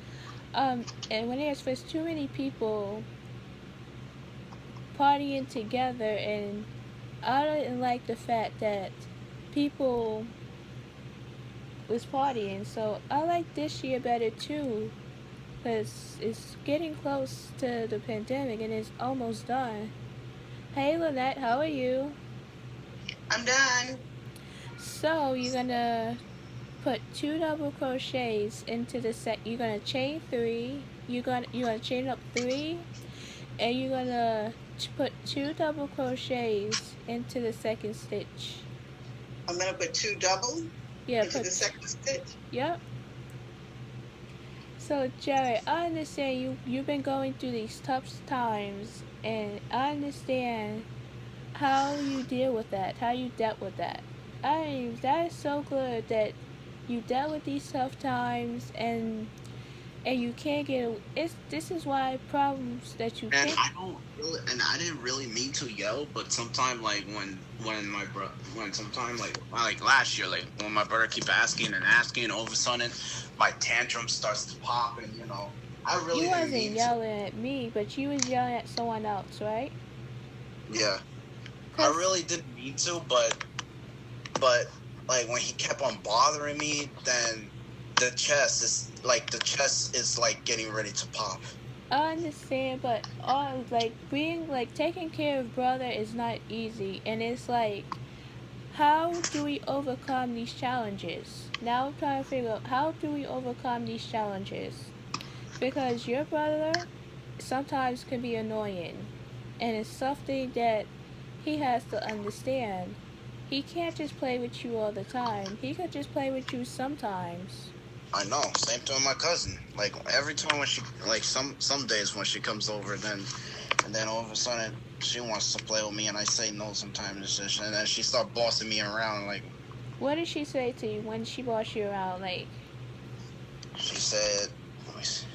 when there's was too many people partying together, and I didn't like the fact that people was partying. So I like this year better too, because it's getting close to the pandemic and it's almost done. Hey Lynette, how are you?
I'm done.
So you're gonna put two double crochets into the set. You're gonna chain three. You're gonna chain up three, and you're gonna put two double crochets into the second stitch.
I'm gonna put two double
Yeah,
into the second stitch.
yep. So Jared, I understand you've been going through these tough times, and I understand how you deal with that, how you dealt with that. That is so good that you dealt with these tough times, and you can't get it's this is why problems that you
And
can't.
I didn't really mean to yell, but sometime like when my bro when sometime like last year, like when my brother keep asking and asking, all of a sudden my tantrum starts to pop, and I really
You
didn't
wasn't
mean
yelling at me, but you was yelling at someone else, right?
to. Yeah, I
Cause
really didn't mean to, but like when he kept on bothering me, then the chest is like getting ready to pop.
I understand, but all like being like taking care of brother is not easy, and it's like, how do we overcome these challenges? Now I'm trying to figure out, how do we overcome these challenges? Because your brother sometimes can be annoying, and it's something that he has to understand. He can't just play with you all the time. He could just play with you sometimes.
I know. Same thing with my cousin. Like every time when she like some days when she comes over, then all of a sudden she wants to play with me, and I say no sometimes, and then she start bossing me around. Like
What did she say to you when she bossed you around? Like,
she said, let me see,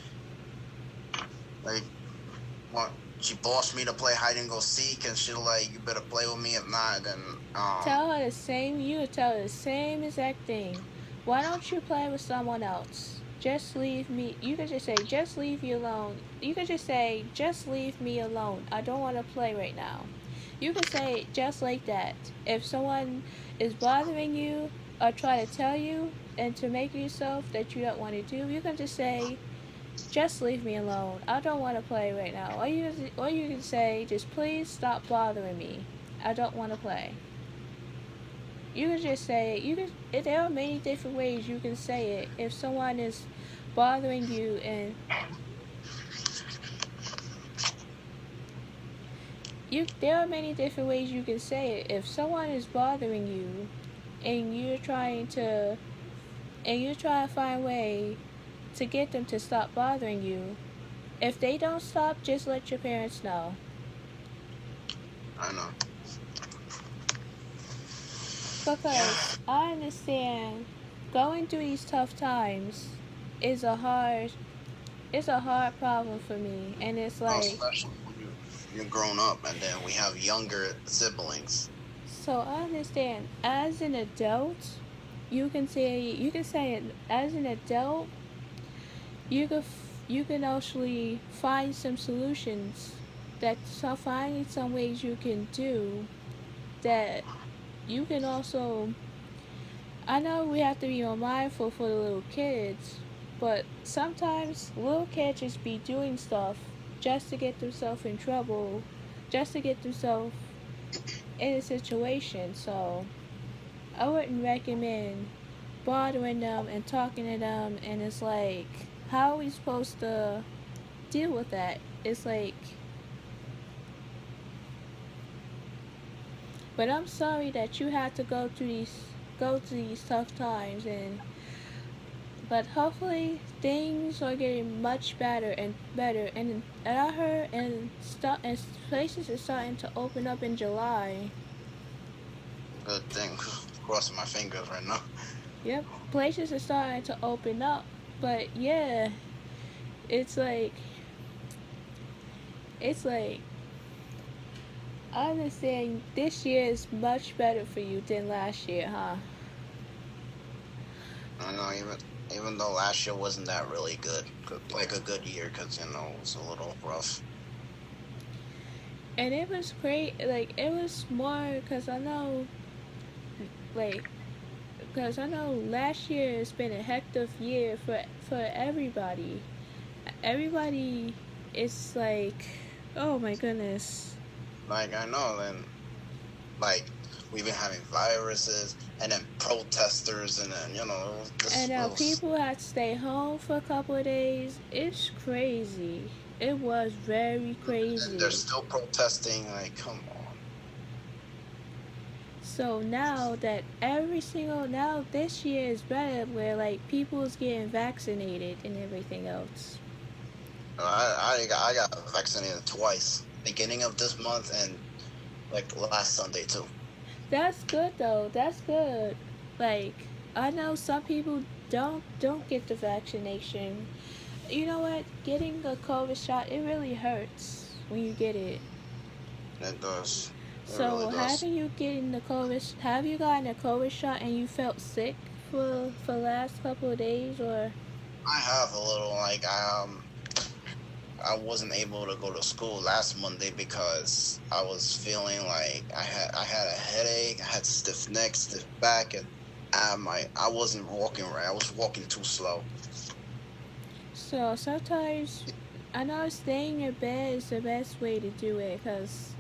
like what she bossed me to play hide and go seek, and she like, you better play with me, if not, then
tell her the same. You would tell her the same exact thing. Why don't you play with someone else? Just leave me. You could just say, just leave me alone. You could just say, just leave me alone. I don't want to play right now. You could say it just like that. If someone is bothering you or try to tell you and to make yourself that you don't want to do, you can just say, just leave me alone. I don't want to play right now. Or you can say, just please stop bothering me. I don't want to play. You can just say it. There are many different ways you can say it. If someone is bothering you, and there are many different ways you can say it. If someone is bothering you, and you're trying to find a way to get them to stop bothering you, if they don't stop, just let your parents know.
I know.
Because I understand going through these tough times is a hard problem for me, and it's like,
Especially when you're grown up, and then we have younger siblings.
so I understand as an adult, you can say it as an adult, you can actually find some solutions, finding some ways you can do that. You can also, I know we have to be more mindful for the little kids, but sometimes little kids just be doing stuff just to get themselves in trouble, just to get themselves in a situation. So I wouldn't recommend bothering them and talking to them. And it's like, how are we supposed to deal with that? It's like, but I'm sorry that you had to go through these tough times, and but hopefully things are getting much better and better. And I heard and places are starting to open up in July.
Good thing. Crossing my fingers right now.
Yep, places are starting to open up, but yeah, it's like it's like I understand this year is much better for you than last year, huh?
I know, even though last year wasn't that really like a good year, because it was a little rough.
And it was great. Like it was more because like I know last year has been a hectic year for everybody. Everybody is like, oh my goodness.
Like I know, and like we've been having viruses, and then protesters, and then
And
this
now
was.
people had to stay home for a couple of days. It's crazy. It was very
And they're
crazy.
still protesting. Like, come on.
So now this year is better where like people's getting vaccinated and everything else.
I got vaccinated twice, beginning of this month and like last Sunday too.
That's good though. That's good. Like I know some people don't get the vaccination. You know what? Getting a COVID shot it really hurts when you get it.
It does. It really
So
does.
have you gotten a COVID shot and you felt sick for last couple of days or
I have a little like I wasn't able to go to school last Monday because I was feeling like I had a headache, I had stiff neck, stiff back, and I wasn't walking right. I was walking too slow.
so sometimes I know staying in bed is the best way to do it because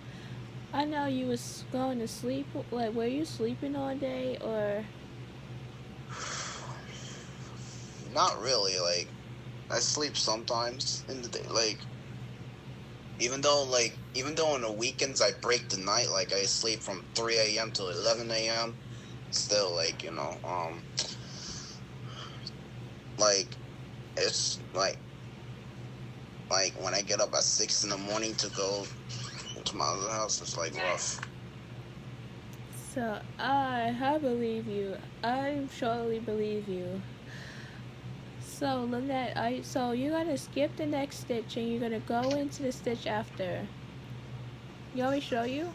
I know you was going to sleep. Like, were you sleeping all day or?
Not really. Like I sleep sometimes in the day. Even though on the weekends I break the night, like I sleep from 3 a.m. to 11 a.m. Still, like it's like when I get up at 6 in the morning to go to my other house, it's like rough.
So I believe you. I surely believe you. So Lynette, you're gonna skip the next stitch and you're gonna go into the stitch after. You want me to show you?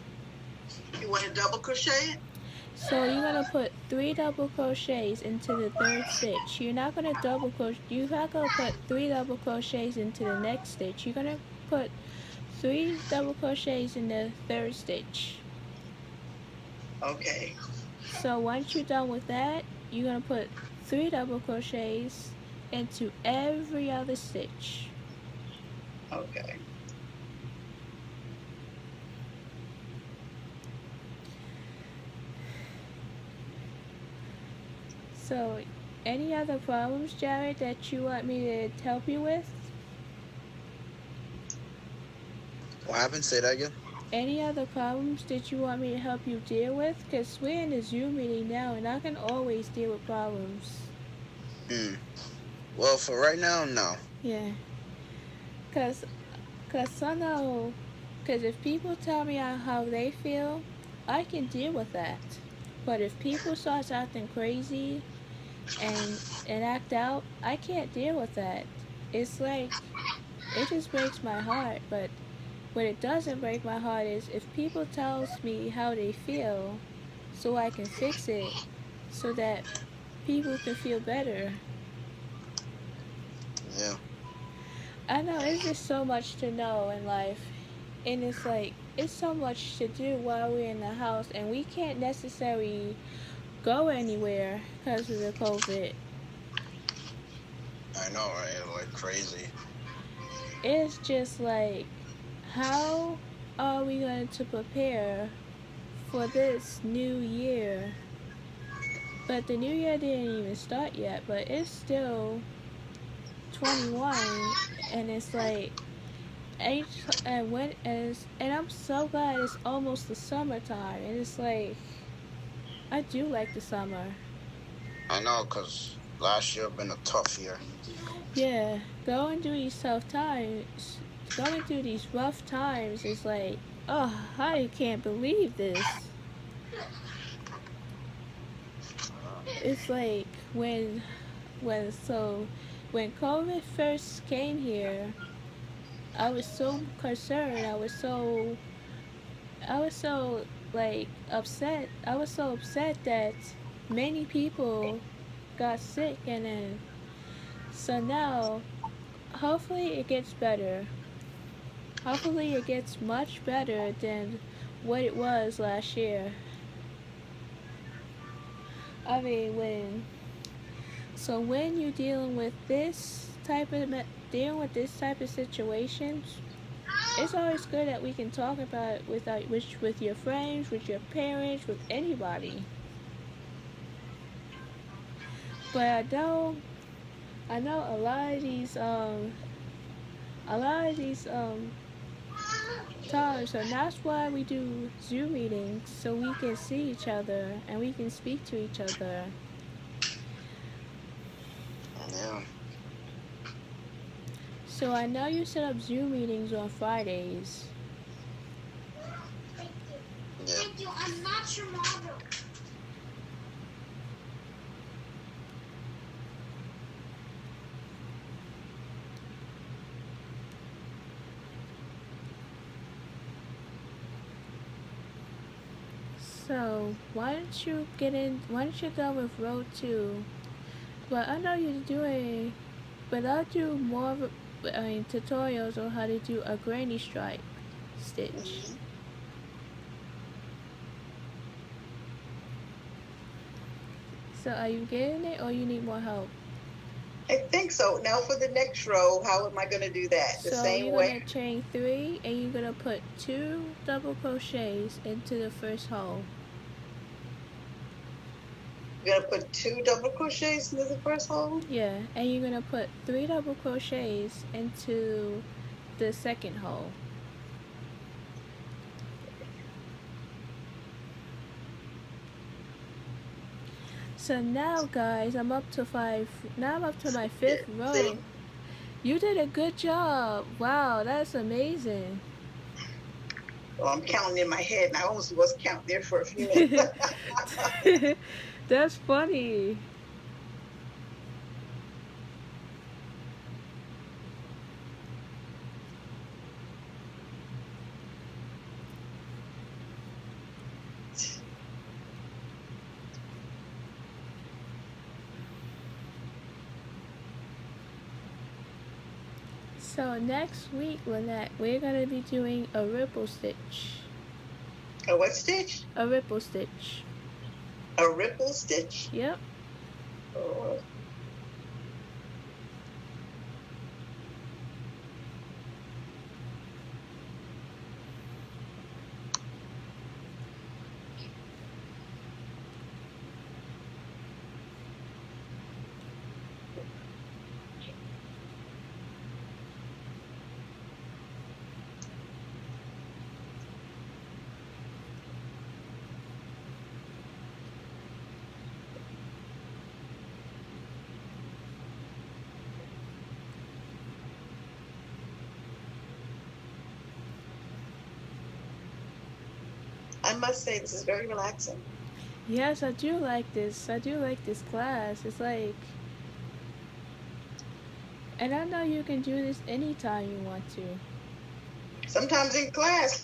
You want to double crochet it?
So you're gonna put 3 double crochets into the third stitch. You're not gonna double crochet. You're not gonna put 3 double crochets into the next stitch. You're gonna put 3 double crochets in the third stitch.
Okay.
So once you're done with that, you're gonna put 3 double crochets into every other stitch.
Okay.
So any other problems, Jared, that you want me to help you with?
What happened? Say that again.
Any other problems that you want me to help you deal with? Because we're in a Zoom meeting now and I can always deal with problems.
Hmm. Well, for right now, no.
Yeah. Because I know, because if people tell me how they feel, I can deal with that. But if people start acting crazy and act out, I can't deal with that. It's like, it just breaks my heart. But what it doesn't break my heart is if people tells me how they feel so I can fix it so that people can feel better.
Yeah.
I know it's just so much to know in life. And it's like, it's so much to do while we're in the house and we can't necessarily go anywhere because of the COVID.
I know, right? Like crazy.
It's just like, how are we going to prepare for this new year? But the new year didn't even start yet, but it's still 21 and it's like and I'm so glad it's almost the summertime and it's like I do like the summer.
I know, cause last year been a tough year.
Yeah, going through these tough times, going through these rough times is like, oh, I can't believe this. it's like when COVID first came here, I was so concerned. I was so like upset. I was so upset that many people got sick, and then so now hopefully it gets better. Hopefully it gets much better than what it was last year. I mean, when you're dealing with this type of situations, it's always good that we can talk about it with your friends, with your parents, with anybody. But I know a lot of these times, and that's why we do Zoom meetings so we can see each other and we can speak to each other.
Yeah.
So I know you set up Zoom meetings on Fridays.
Yeah.
Thank you. I'm not your model.
So why don't you go with row 2? But I know you're doing, but I'll do more tutorials on how to do a granny stripe stitch.
Mhm.
So are you getting it or you need more help?
I think so. Now for the next row, how am I going to do that? The
So
same
you're
way?
gonna chain 3 and you're gonna put 2 double crochets into the first hole.
You're going to put 2 double crochets into the first hole?
Yeah, and you're gonna put 3 double crochets into the second hole. So now guys, I'm up to my 5th row.
See?
You did a good job. Wow, that's amazing.
Well, I'm counting in my head, and I almost was counting there for a few minutes.
That's funny. So next week, Lynette, we're gonna be doing a ripple stitch.
A what stitch?
A ripple stitch.
A ripple stitch.
Yep.
Oh, I must say, this is very relaxing.
Yes, I do like this. I do like this class. It's like, and I know you can do this anytime you want to.
Sometimes in class.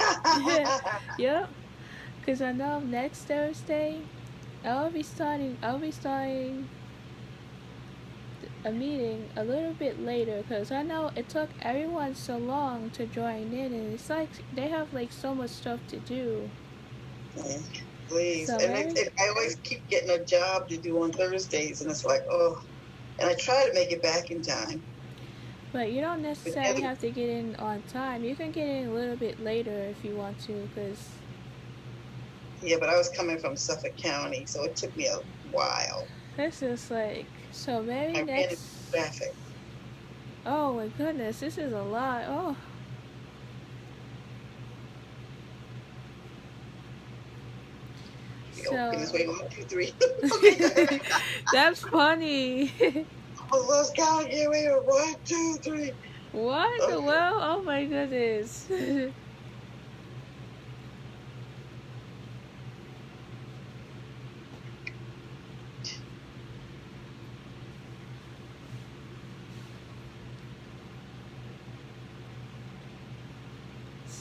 Yep. Cause I know next Thursday, I'll be starting a meeting a little bit later. Cause I know it took everyone so long to join in, and it's like they have like so much stuff to do.
Please.
So
And
every
I always keep getting a job to do on Thursdays, and it's like, oh. And I try to make it back in time.
But you don't
But
necessarily have to get in on time. You can get in a little bit later if you want to, because
yeah, but I was coming from Suffolk County, so it took me a while.
this is like, so maybe
I ran into
next.
traffic.
Oh my goodness, this is a lot. Oh. So.
Goodness, wait, 1, 2, 3. Okay.
That's funny.
Oh, let's count again. Wait, 1, 2, 3.
What the
Okay.
well? Oh my goodness.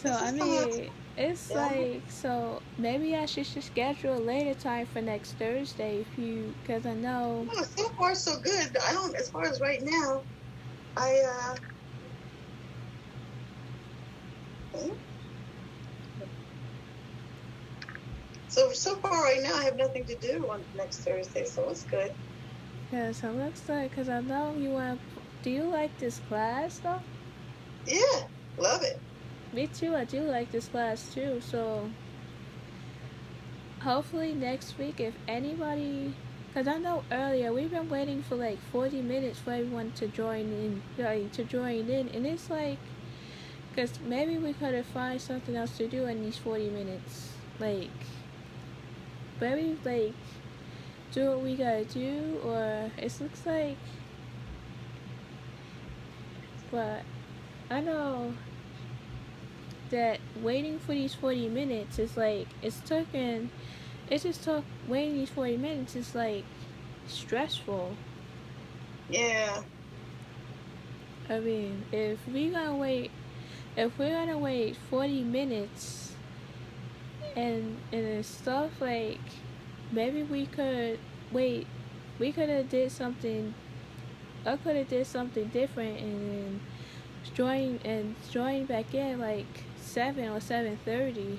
So
This
I
is coming up.
mean, it's
Yeah.
like, so maybe I should just schedule a later time for next Thursday if you, because I know.
No, so far so good. I don't. As far as right now, I hmm? So far right now, I have nothing to do on next Thursday, so it's good.
Because it looks like, because I know you want. Do you like this class though?
Yeah, love it.
Me too. I do like this class too. So hopefully next week, if anybody, because I know earlier we've been waiting for like 40 minutes for everyone to join in, and it's like, because maybe we could have find something else to do in these 40 minutes, like maybe like do what we gotta do, or it looks like, but I know that waiting for these 40 minutes is like, it's just took waiting these 40 minutes is like stressful.
Yeah.
I mean, if we're gonna wait 40 minutes and it's stuff like, maybe we could wait, we could have did something, I could have did something different and join back in like 7 or 7:30.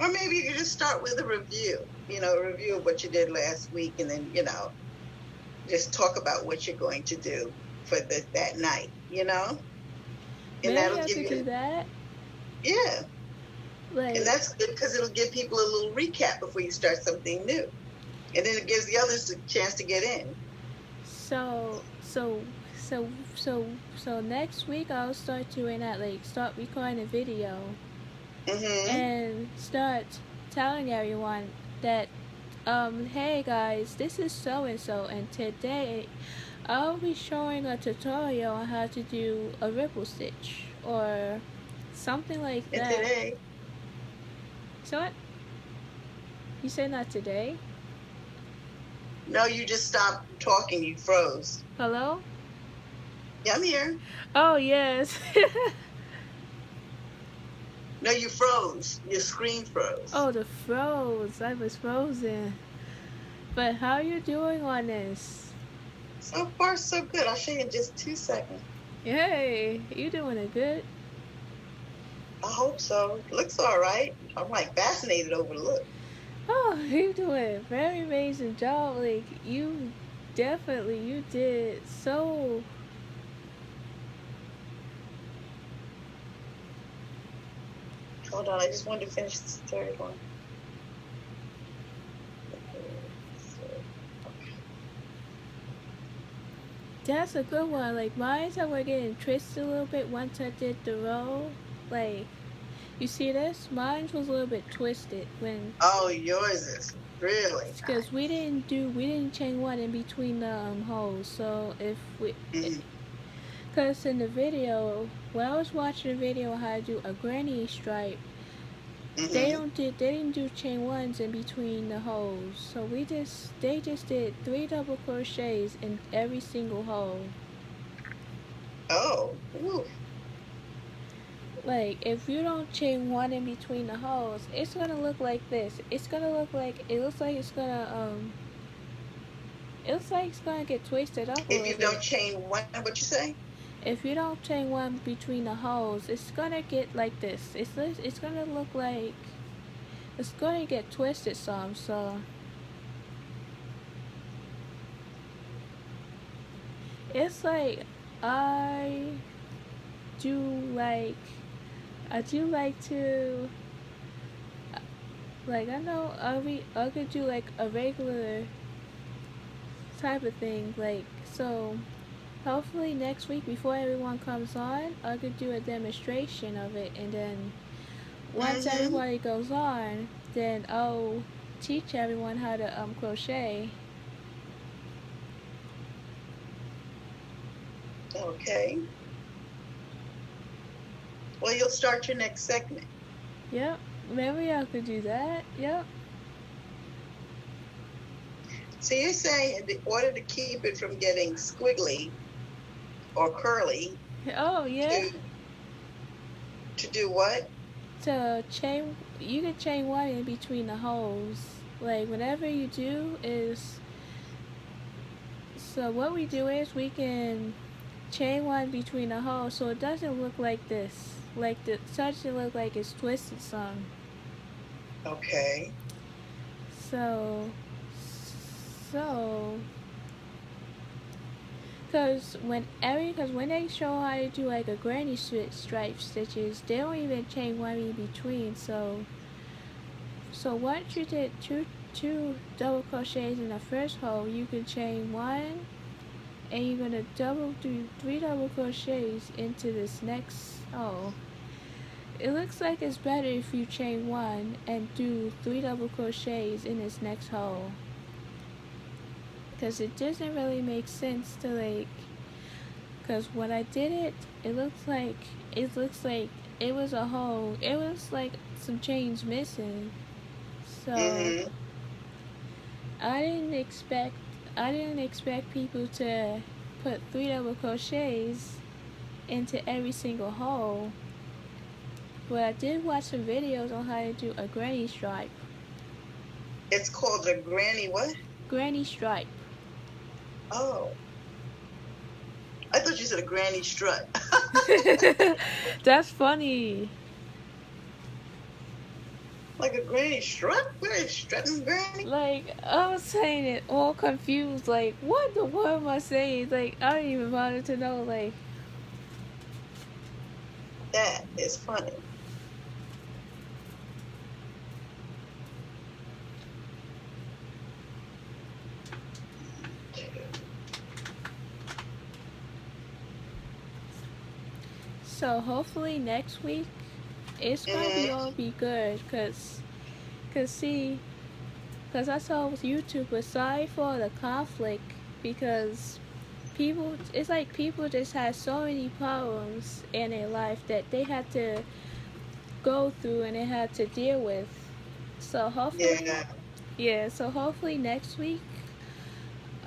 Or maybe you could just start with a review. A review of what you did last week, and then just talk about what you're going to do for that night. And
Maybe
that'll
I
give
could
you.
do that.
Yeah,
Like,
and that's good because it'll give people a little recap before you start something new, and then it gives the others a chance to get in.
so next week I'll start doing that, like start recording a video
Mm-hmm.
and start telling everyone that, hey guys, this is so and so, and today I'll be showing a tutorial on how to do a ripple stitch or something like
And
that.
today,
So what? You say not today?
no, you just stopped talking. You froze.
Hello?
Yeah, I'm here.
Oh yes.
No, you froze. Your screen froze.
Oh, the froze. I was frozen. But how you doing on this?
So far, so good. I'll show you in just 2 seconds.
Hey, you doing it good?
I hope so. Looks all right. I'm like fascinated over the look.
Oh, you doing a very amazing job. Like, you did so.
Hold on, I just wanted to finish this third one.
That's a good one. Like, mine were getting twisted a little bit once I did the row. Like, you see this? Mine was a little bit twisted when,
Oh, yours is really
because we didn't chain one in between the holes. So if we,
nice.
because in the video, when I was watching the video on how to do a granny stripe, they didn't do chain ones in between the holes. So they just did 3 double crochets in every single hole.
Oh, ooh.
Like, if you don't chain one in between the holes, it's gonna look like this. It looks like it's gonna get twisted up a
If
little
you
bit.
don't chain one, what you say?
If you don't chain one between the holes, it's gonna get like this. It's gonna look like it's gonna get twisted some. So it's like I do like to, like, I know I could do like a regular type of thing, like, so hopefully next week before everyone comes on, I could do a demonstration of it, and then once everybody goes on, then I'll teach everyone how to crochet.
Okay. Well, you'll start your next segment.
Yep, maybe I could do that. Yep.
So you're saying in order to keep it from getting squiggly or curly,
Oh yeah.
to do what?
to chain, you can chain one in between the holes. Like whenever you do is, so what we do is we can chain one between the holes so it doesn't look like this. Like the starts to look like it's twisted some.
Okay.
So, so, cause when they show how to do like a granny stripe stitches, they don't even chain one in between. So once you did two double crochets in the first hole, you can chain one, and you're gonna do 3 double crochets into this next hole. It looks like it's better if you chain one and do 3 double crochets in this next hole. Because it doesn't really make sense to like, because when I did it, it looks like it was a hole. It was like some chains missing. So
Mhm.
I didn't expect people to put 3 double crochets into every single hole. But I did watch some videos on how to do a granny stripe.
It's called a granny what?
Granny stripe.
Oh, I thought you said a granny strut.
That's funny.
Like a granny strut? Where is strutting granny?
Like, I was saying it all confused. Like, what the what am I saying? Like, I don't even bother to know. Like,
That is funny.
so hopefully next week it's gonna be
Mhm.
all be good. See, cause I saw with YouTube was sorry for the conflict because it's like people just had so many problems in their life that they had to go through and they had to deal with. So hopefully,
Yeah.
yeah. So hopefully next week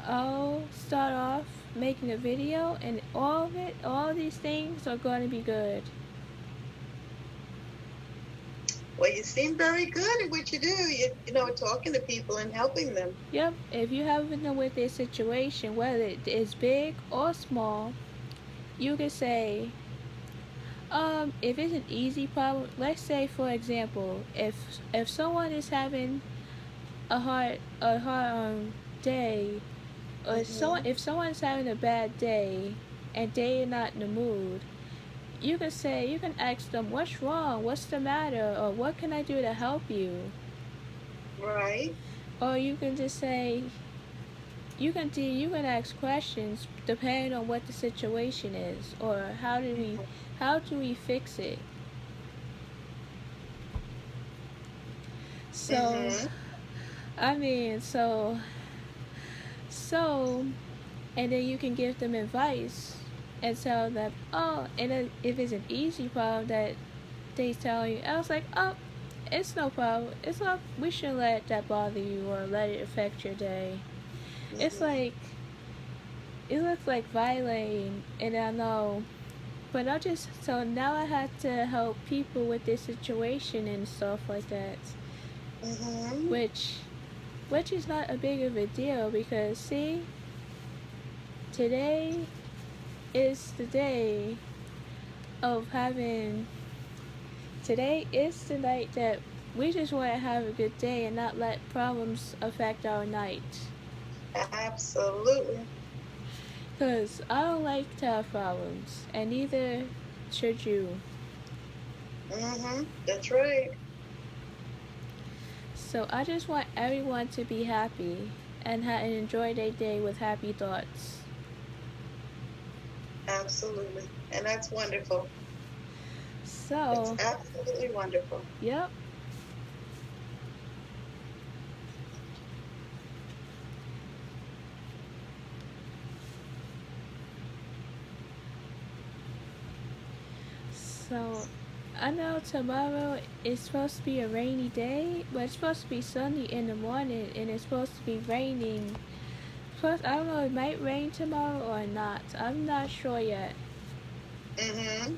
I'll start off making a video, and all these things are going to be good.
Well, you seem very good at what you do. You know, talking to people and helping them.
Yep. If you haven't know with their situation, whether it is big or small, you can say, if it's an easy problem, let's say for example, if someone is having a hard day, or
Mhm.
if someone's having a bad day and they're not in the mood, you can ask them what's wrong, what's the matter, or what can I do to help you,
Right.
or you can just say you can ask questions depending on what the situation is, or how do we fix it. So
Mhm.
I mean, so and then you can give them advice and tell them, oh, and then if it's an easy problem that they tell you, I was like, oh, it's no problem. It's not. We shouldn't let that bother you or let it affect your day. It's
Mhm.
like it looks like violating, and I know, but I just so now I have to help people with this situation and stuff like that,
Mhm.
which which is not a big of a deal because see, today is the day of having. Today is the night that we just want to have a good day and not let problems affect our night.
Absolutely.
Because I don't like to have problems, and neither should you.
Mhm. That's right.
So I just want everyone to be happy and enjoy their day with happy thoughts.
Absolutely. And that's wonderful. It's
So,
absolutely wonderful.
yep. So, I know tomorrow is supposed to be a rainy day, but it's supposed to be sunny in the morning and it's supposed to be raining. Plus, I don't know, it might rain tomorrow or not. I'm not sure yet.
Mhm.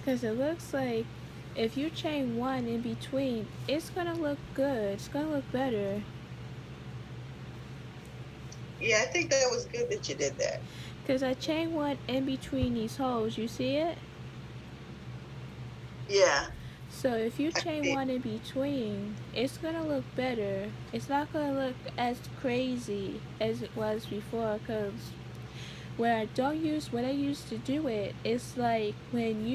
Because it looks like if you chain one in between, it's gonna look good. It's gonna look better.
Yeah, I think that was good that you did that.
Because I chain one in between these holes. You see it?
Yeah,
So if you
I
chain
see.
one in between, it's gonna look better. It's not gonna look as crazy as it was before. Cause when I used to do it, it's like when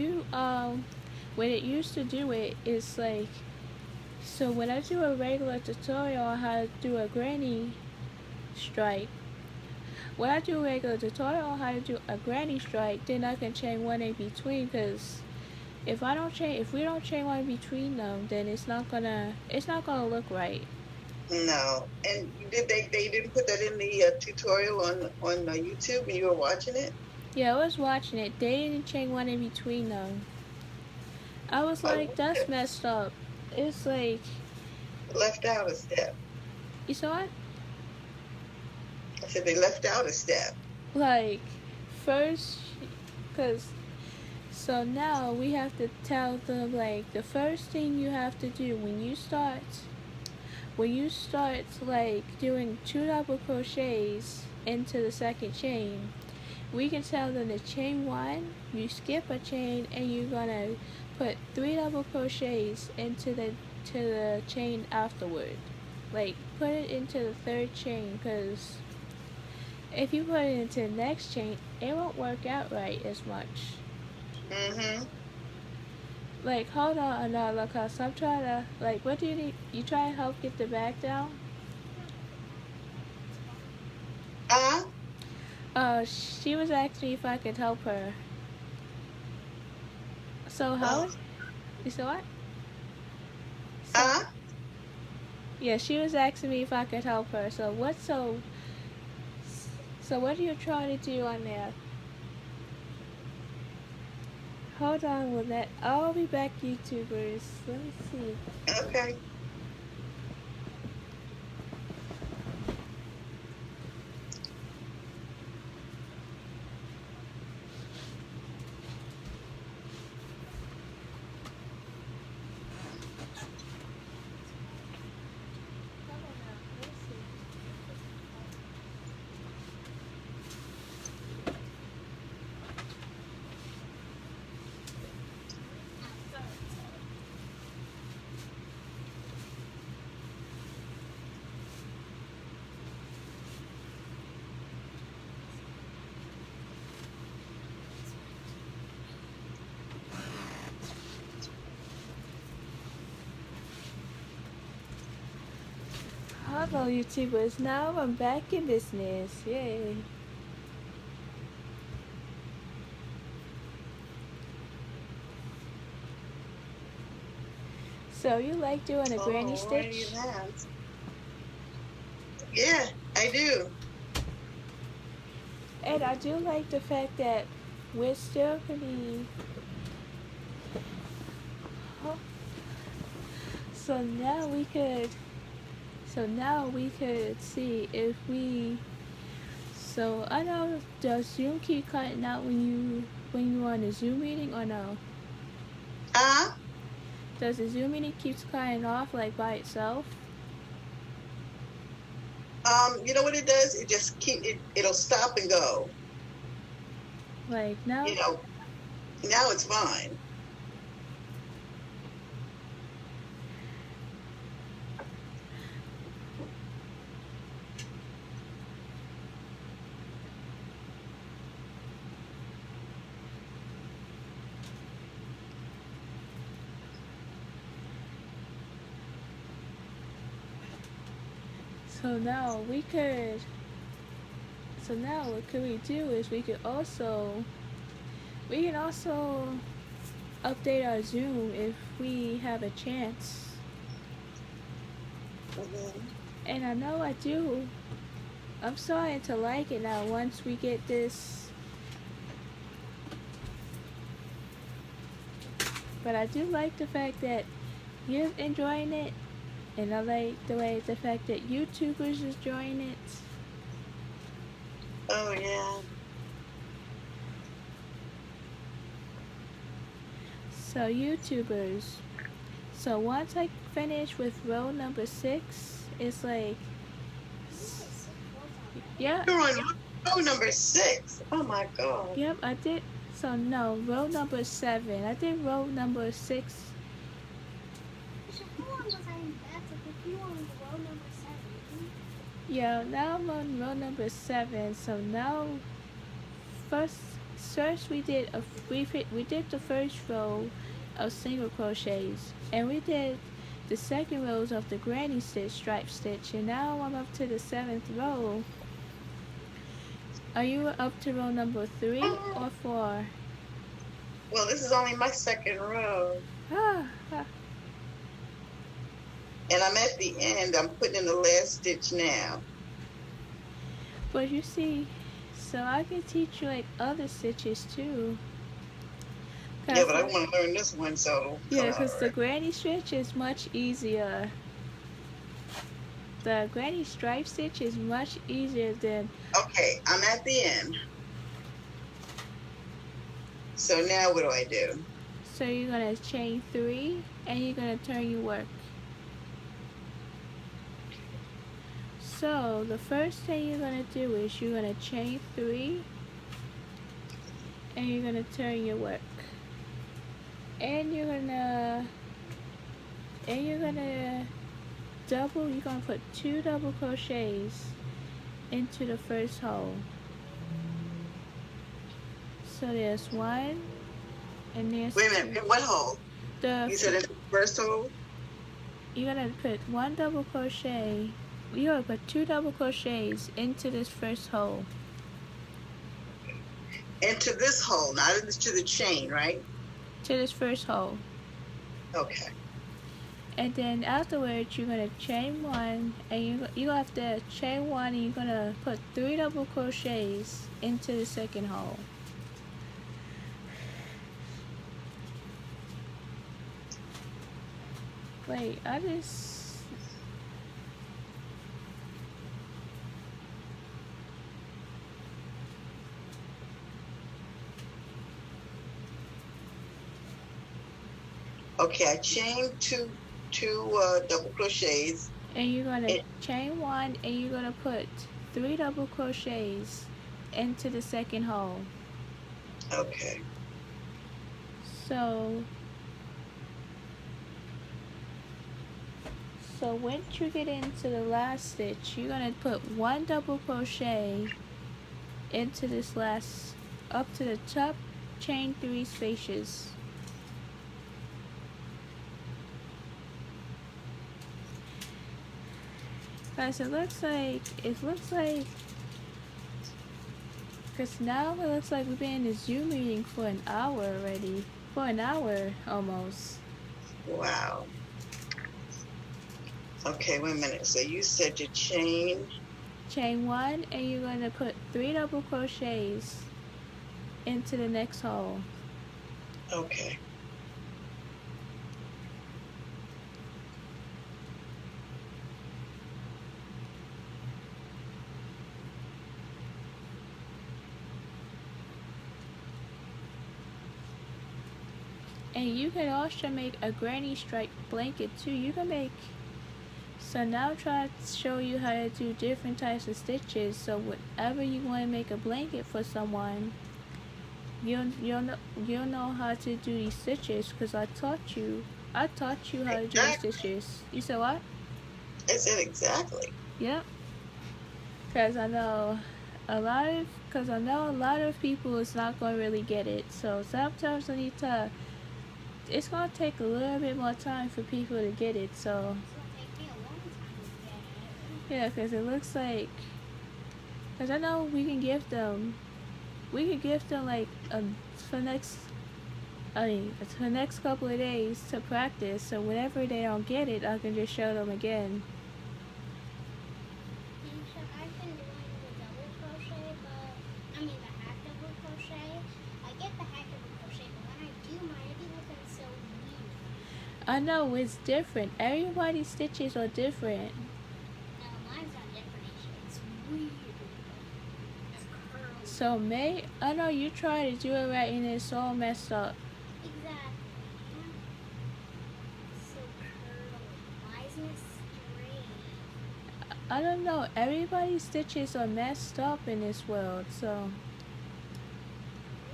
it used to do it, it's like so when I do a regular tutorial on how to do a granny stripe. When I do a regular tutorial on how to do a granny stripe, then I can chain one in between. Cause if we don't chain one in between them, then it's not gonna look right.
No, and did they didn't put that in the tutorial on YouTube and you were watching it?
Yeah, I was watching it. They didn't chain one in between them. I was
Oh,
like, that's messed up. It's like,
left out a step.
you saw it?
I said they left out a step.
Like, first, because, so now we have to tell them, like, the first thing you have to do when you start, like, doing 2 double crochets into the second chain, we can tell them to chain one, you skip a chain, and you're gonna put 3 double crochets to the chain afterward. Like put it into the third chain, because if you put it into the next chain, it won't work out right as much.
Mm-hmm.
Like hold on, no, look, cause I'm trying to like. What do you need? You try to help get the back down.
Uh-huh.
She was asking me if I could help her. So how?
Oh.
You saw what? So
Uh-huh.
yeah, she was asking me if I could help her. So what are you trying to do on there? Hold on with that. I'll be back, YouTubers. Let me see.
Okay.
Hello, YouTubers. Now I'm back in business. Yay. So you like doing a granny
Oh, already
stitch?
in that. Yeah, I do.
And I do like the fact that we're still gonna be. Oh, so now we could. So now we could see if we. So I know, does Zoom keep cutting out when you on a Zoom meeting or no?
Uh-huh.
Does the Zoom meeting keeps cutting off like by itself?
You know what it does? It just it'll stop and go.
Like no?
You know, now it's fine.
So now we could. So now what could we do is we can also update our Zoom if we have a chance.
Mm-hmm.
And I know I do. I'm starting to like it now once we get this. But I do like the fact that you're enjoying it, and I like the fact that YouTubers is enjoying it.
Oh yeah.
So YouTubers. So once I finish with row number 6, it's like, yeah,
You're on row number 6. Oh my God.
yep, I did. So no, row number 7. I did row number 6.
So how long was I in bed? Like if you were on row number 7.
Yeah, now I'm on row number 7. So now, first, first we did the first row of single crochets, and we did the second rows of the granny stitch, stripe stitch, and now I'm up to the 7th row. Are you up to row number 3 or 4?
Well, this is only my second row.
Ah, ah.
And I'm at the end. I'm putting in the last stitch now.
But you see, so I can teach you like other stitches too.
Yeah, but I want to learn this one, so
Yeah,
come on.
because the granny stitch is much easier. The granny stripe stitch is much easier than.
Okay, I'm at the end. So now what do I do?
So you're gonna chain 3 and you're gonna turn your work. So the first thing you're gonna do is you're gonna chain 3 and you're gonna turn your work. And you're gonna you're gonna put 2 double crochets into the first hole. So there's 1 and there's
Wait a minute, in what hole?
the
You said in the first hole?
you're gonna put 1 double crochet. You're gonna put 2 double crochets into this first hole.
Into this hole, not into the chain, right?
To this first hole.
Okay.
And then afterwards, you're gonna chain 1, and you have to chain 1, and you're gonna put 3 double crochets into the second hole. Wait, I just.
Okay, I chained two double crochets.
And you're gonna chain 1, and you're gonna put 3 double crochets into the second hole.
Okay.
So once you get into the last stitch, you're gonna put 1 double crochet into this last, up to the top, chain 3 spaces. Guys, it looks like, because now it looks like we've been in the Zoom meeting for an hour already. For an hour, almost.
Wow. Okay, wait a minute. So you said you chain.
Chain 1, and you're going to put 3 double crochets into the next hole.
Okay.
And you can also make a granny stripe blanket too. You can make. So now try to show you how to do different types of stitches. So whenever you want to make a blanket for someone, you'll know how to do these stitches, because I taught you how to do these stitches. You said what?
I said exactly.
Yep. Because I know a lot of people is not going to really get it. So sometimes I need to. It's going to take a little bit more time for people to get it. So
It's gonna take me a long time to get it.
yeah, because it looks like. Because I know we can give them like for the next couple of days to practice. So whenever they don't get it, I can just show them again.
I've been doing the double crochet, but I mean the half double crochet. I get the half double crochet, but when I do mine, it be looking so weird.
I know it's different. Everybody's stitches are different.
No, mine's not different. It's weird. It's curly.
So I know you try to do it right and it's all messed up.
Exactly.
don't know. Everybody's stitches are messed up in this world, so.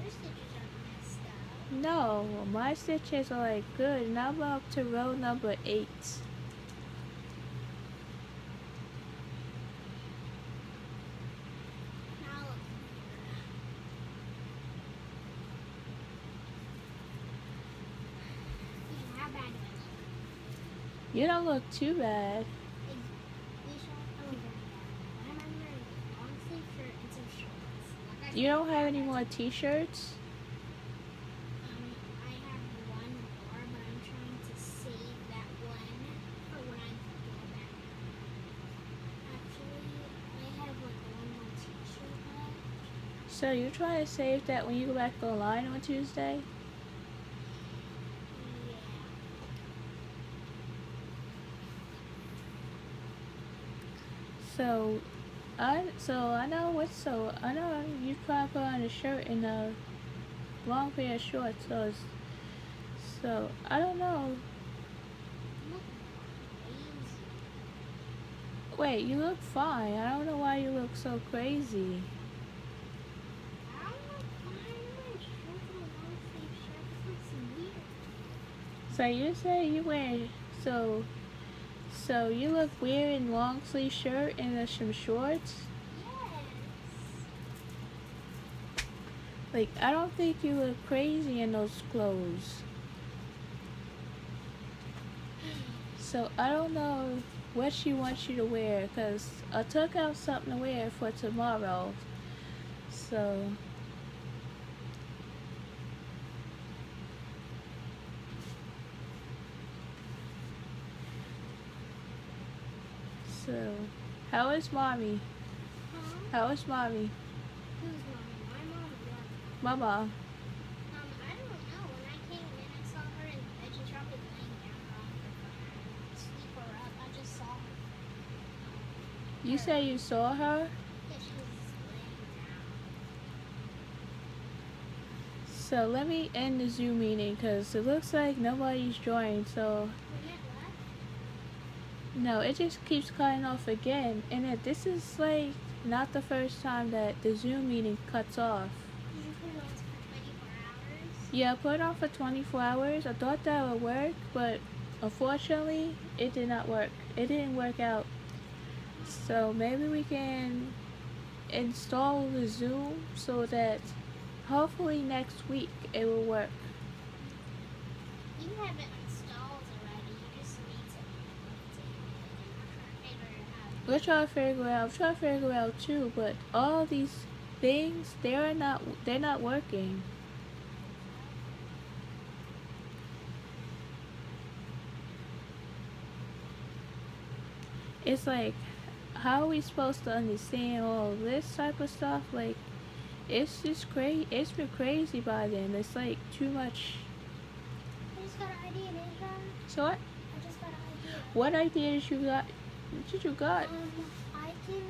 Your stitches are messed up.
No, my stitches are like good. Now I'm up to row number 8.
Now look here. How bad do I look?
You don't look too bad.
Alicia, I look very bad. Why am I wearing a long sleeve shirt and some shorts? Like I
You
said,
don't have any more t-shirts?
I have one more, but I'm trying to save that one for when I go back. Actually, I have like one more t-shirt left.
So you're trying to save that when you go back online on Tuesday?
Yeah.
I know you try to put on a shirt and a long pair of shorts. So I don't know.
Look crazy.
Wait, you look fine. I don't know why you look so crazy.
I don't look fine. I'm wearing shorts and a long sleeve shirt. This looks weird.
So you say you wear so you look weird in long sleeve shirt and some shorts?
Yes.
Like I don't think you look crazy in those clothes. So I don't know what she wants you to wear because I took out something to wear for tomorrow. So how is mommy?
Huh?
How is mommy?
Who's mommy? My mom or your
Mama.
mom? I don't know. When I came in, I saw her in bed. She's probably laying down on her sleep her up. I just saw her.
You say you saw her?
Yeah, she was laying down.
So let me end the Zoom meeting because it looks like nobody's joined. So
Lynette left?
no, it just keeps cutting off again. And this is like not the first time that the Zoom meeting cuts off.
Did you put it on for 24 hours?
Yeah, I put it on for 24 hours. I thought that would work, but unfortunately, it did not work. It didn't work out. So maybe we can install the Zoom so that hopefully next week it will work.
You have it installed already. You just need to update it. And we're trying to figure out.
I'm trying to figure it out too, but all these things, they're not working. It's like, how are we supposed to understand all this type of stuff? Like, it's just crazy. It's been crazy by then. It's like too much.
I just got an idea, Nisha.
So what?
I just got an idea.
What idea did you got? What did you got?
I can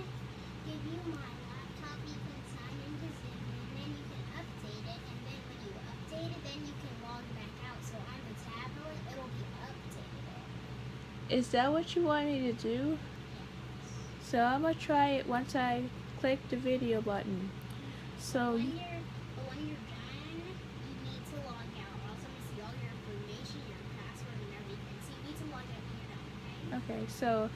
give you my laptop. You can sign into Zoom, and then you can update it. And then when you update it, then you can log back out. So on the tablet, it will be updated.
Is that what you want me to do?
Yes.
So I'm gonna try it once I click the video button. So
When you're done, you need to log out. Or else I'm gonna see all your information, your password, and everything. So you need to log out when you're done, okay?
okay,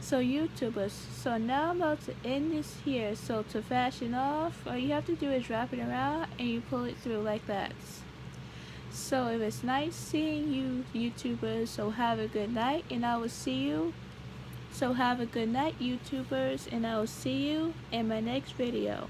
so YouTubers. So now I'm about to end this here. So to fashion off, all you have to do is wrap it around and you pull it through like that. So it was nice seeing you, YouTubers. So have a good night, and I will see you. So have a good night, YouTubers, and I will see you in my next video.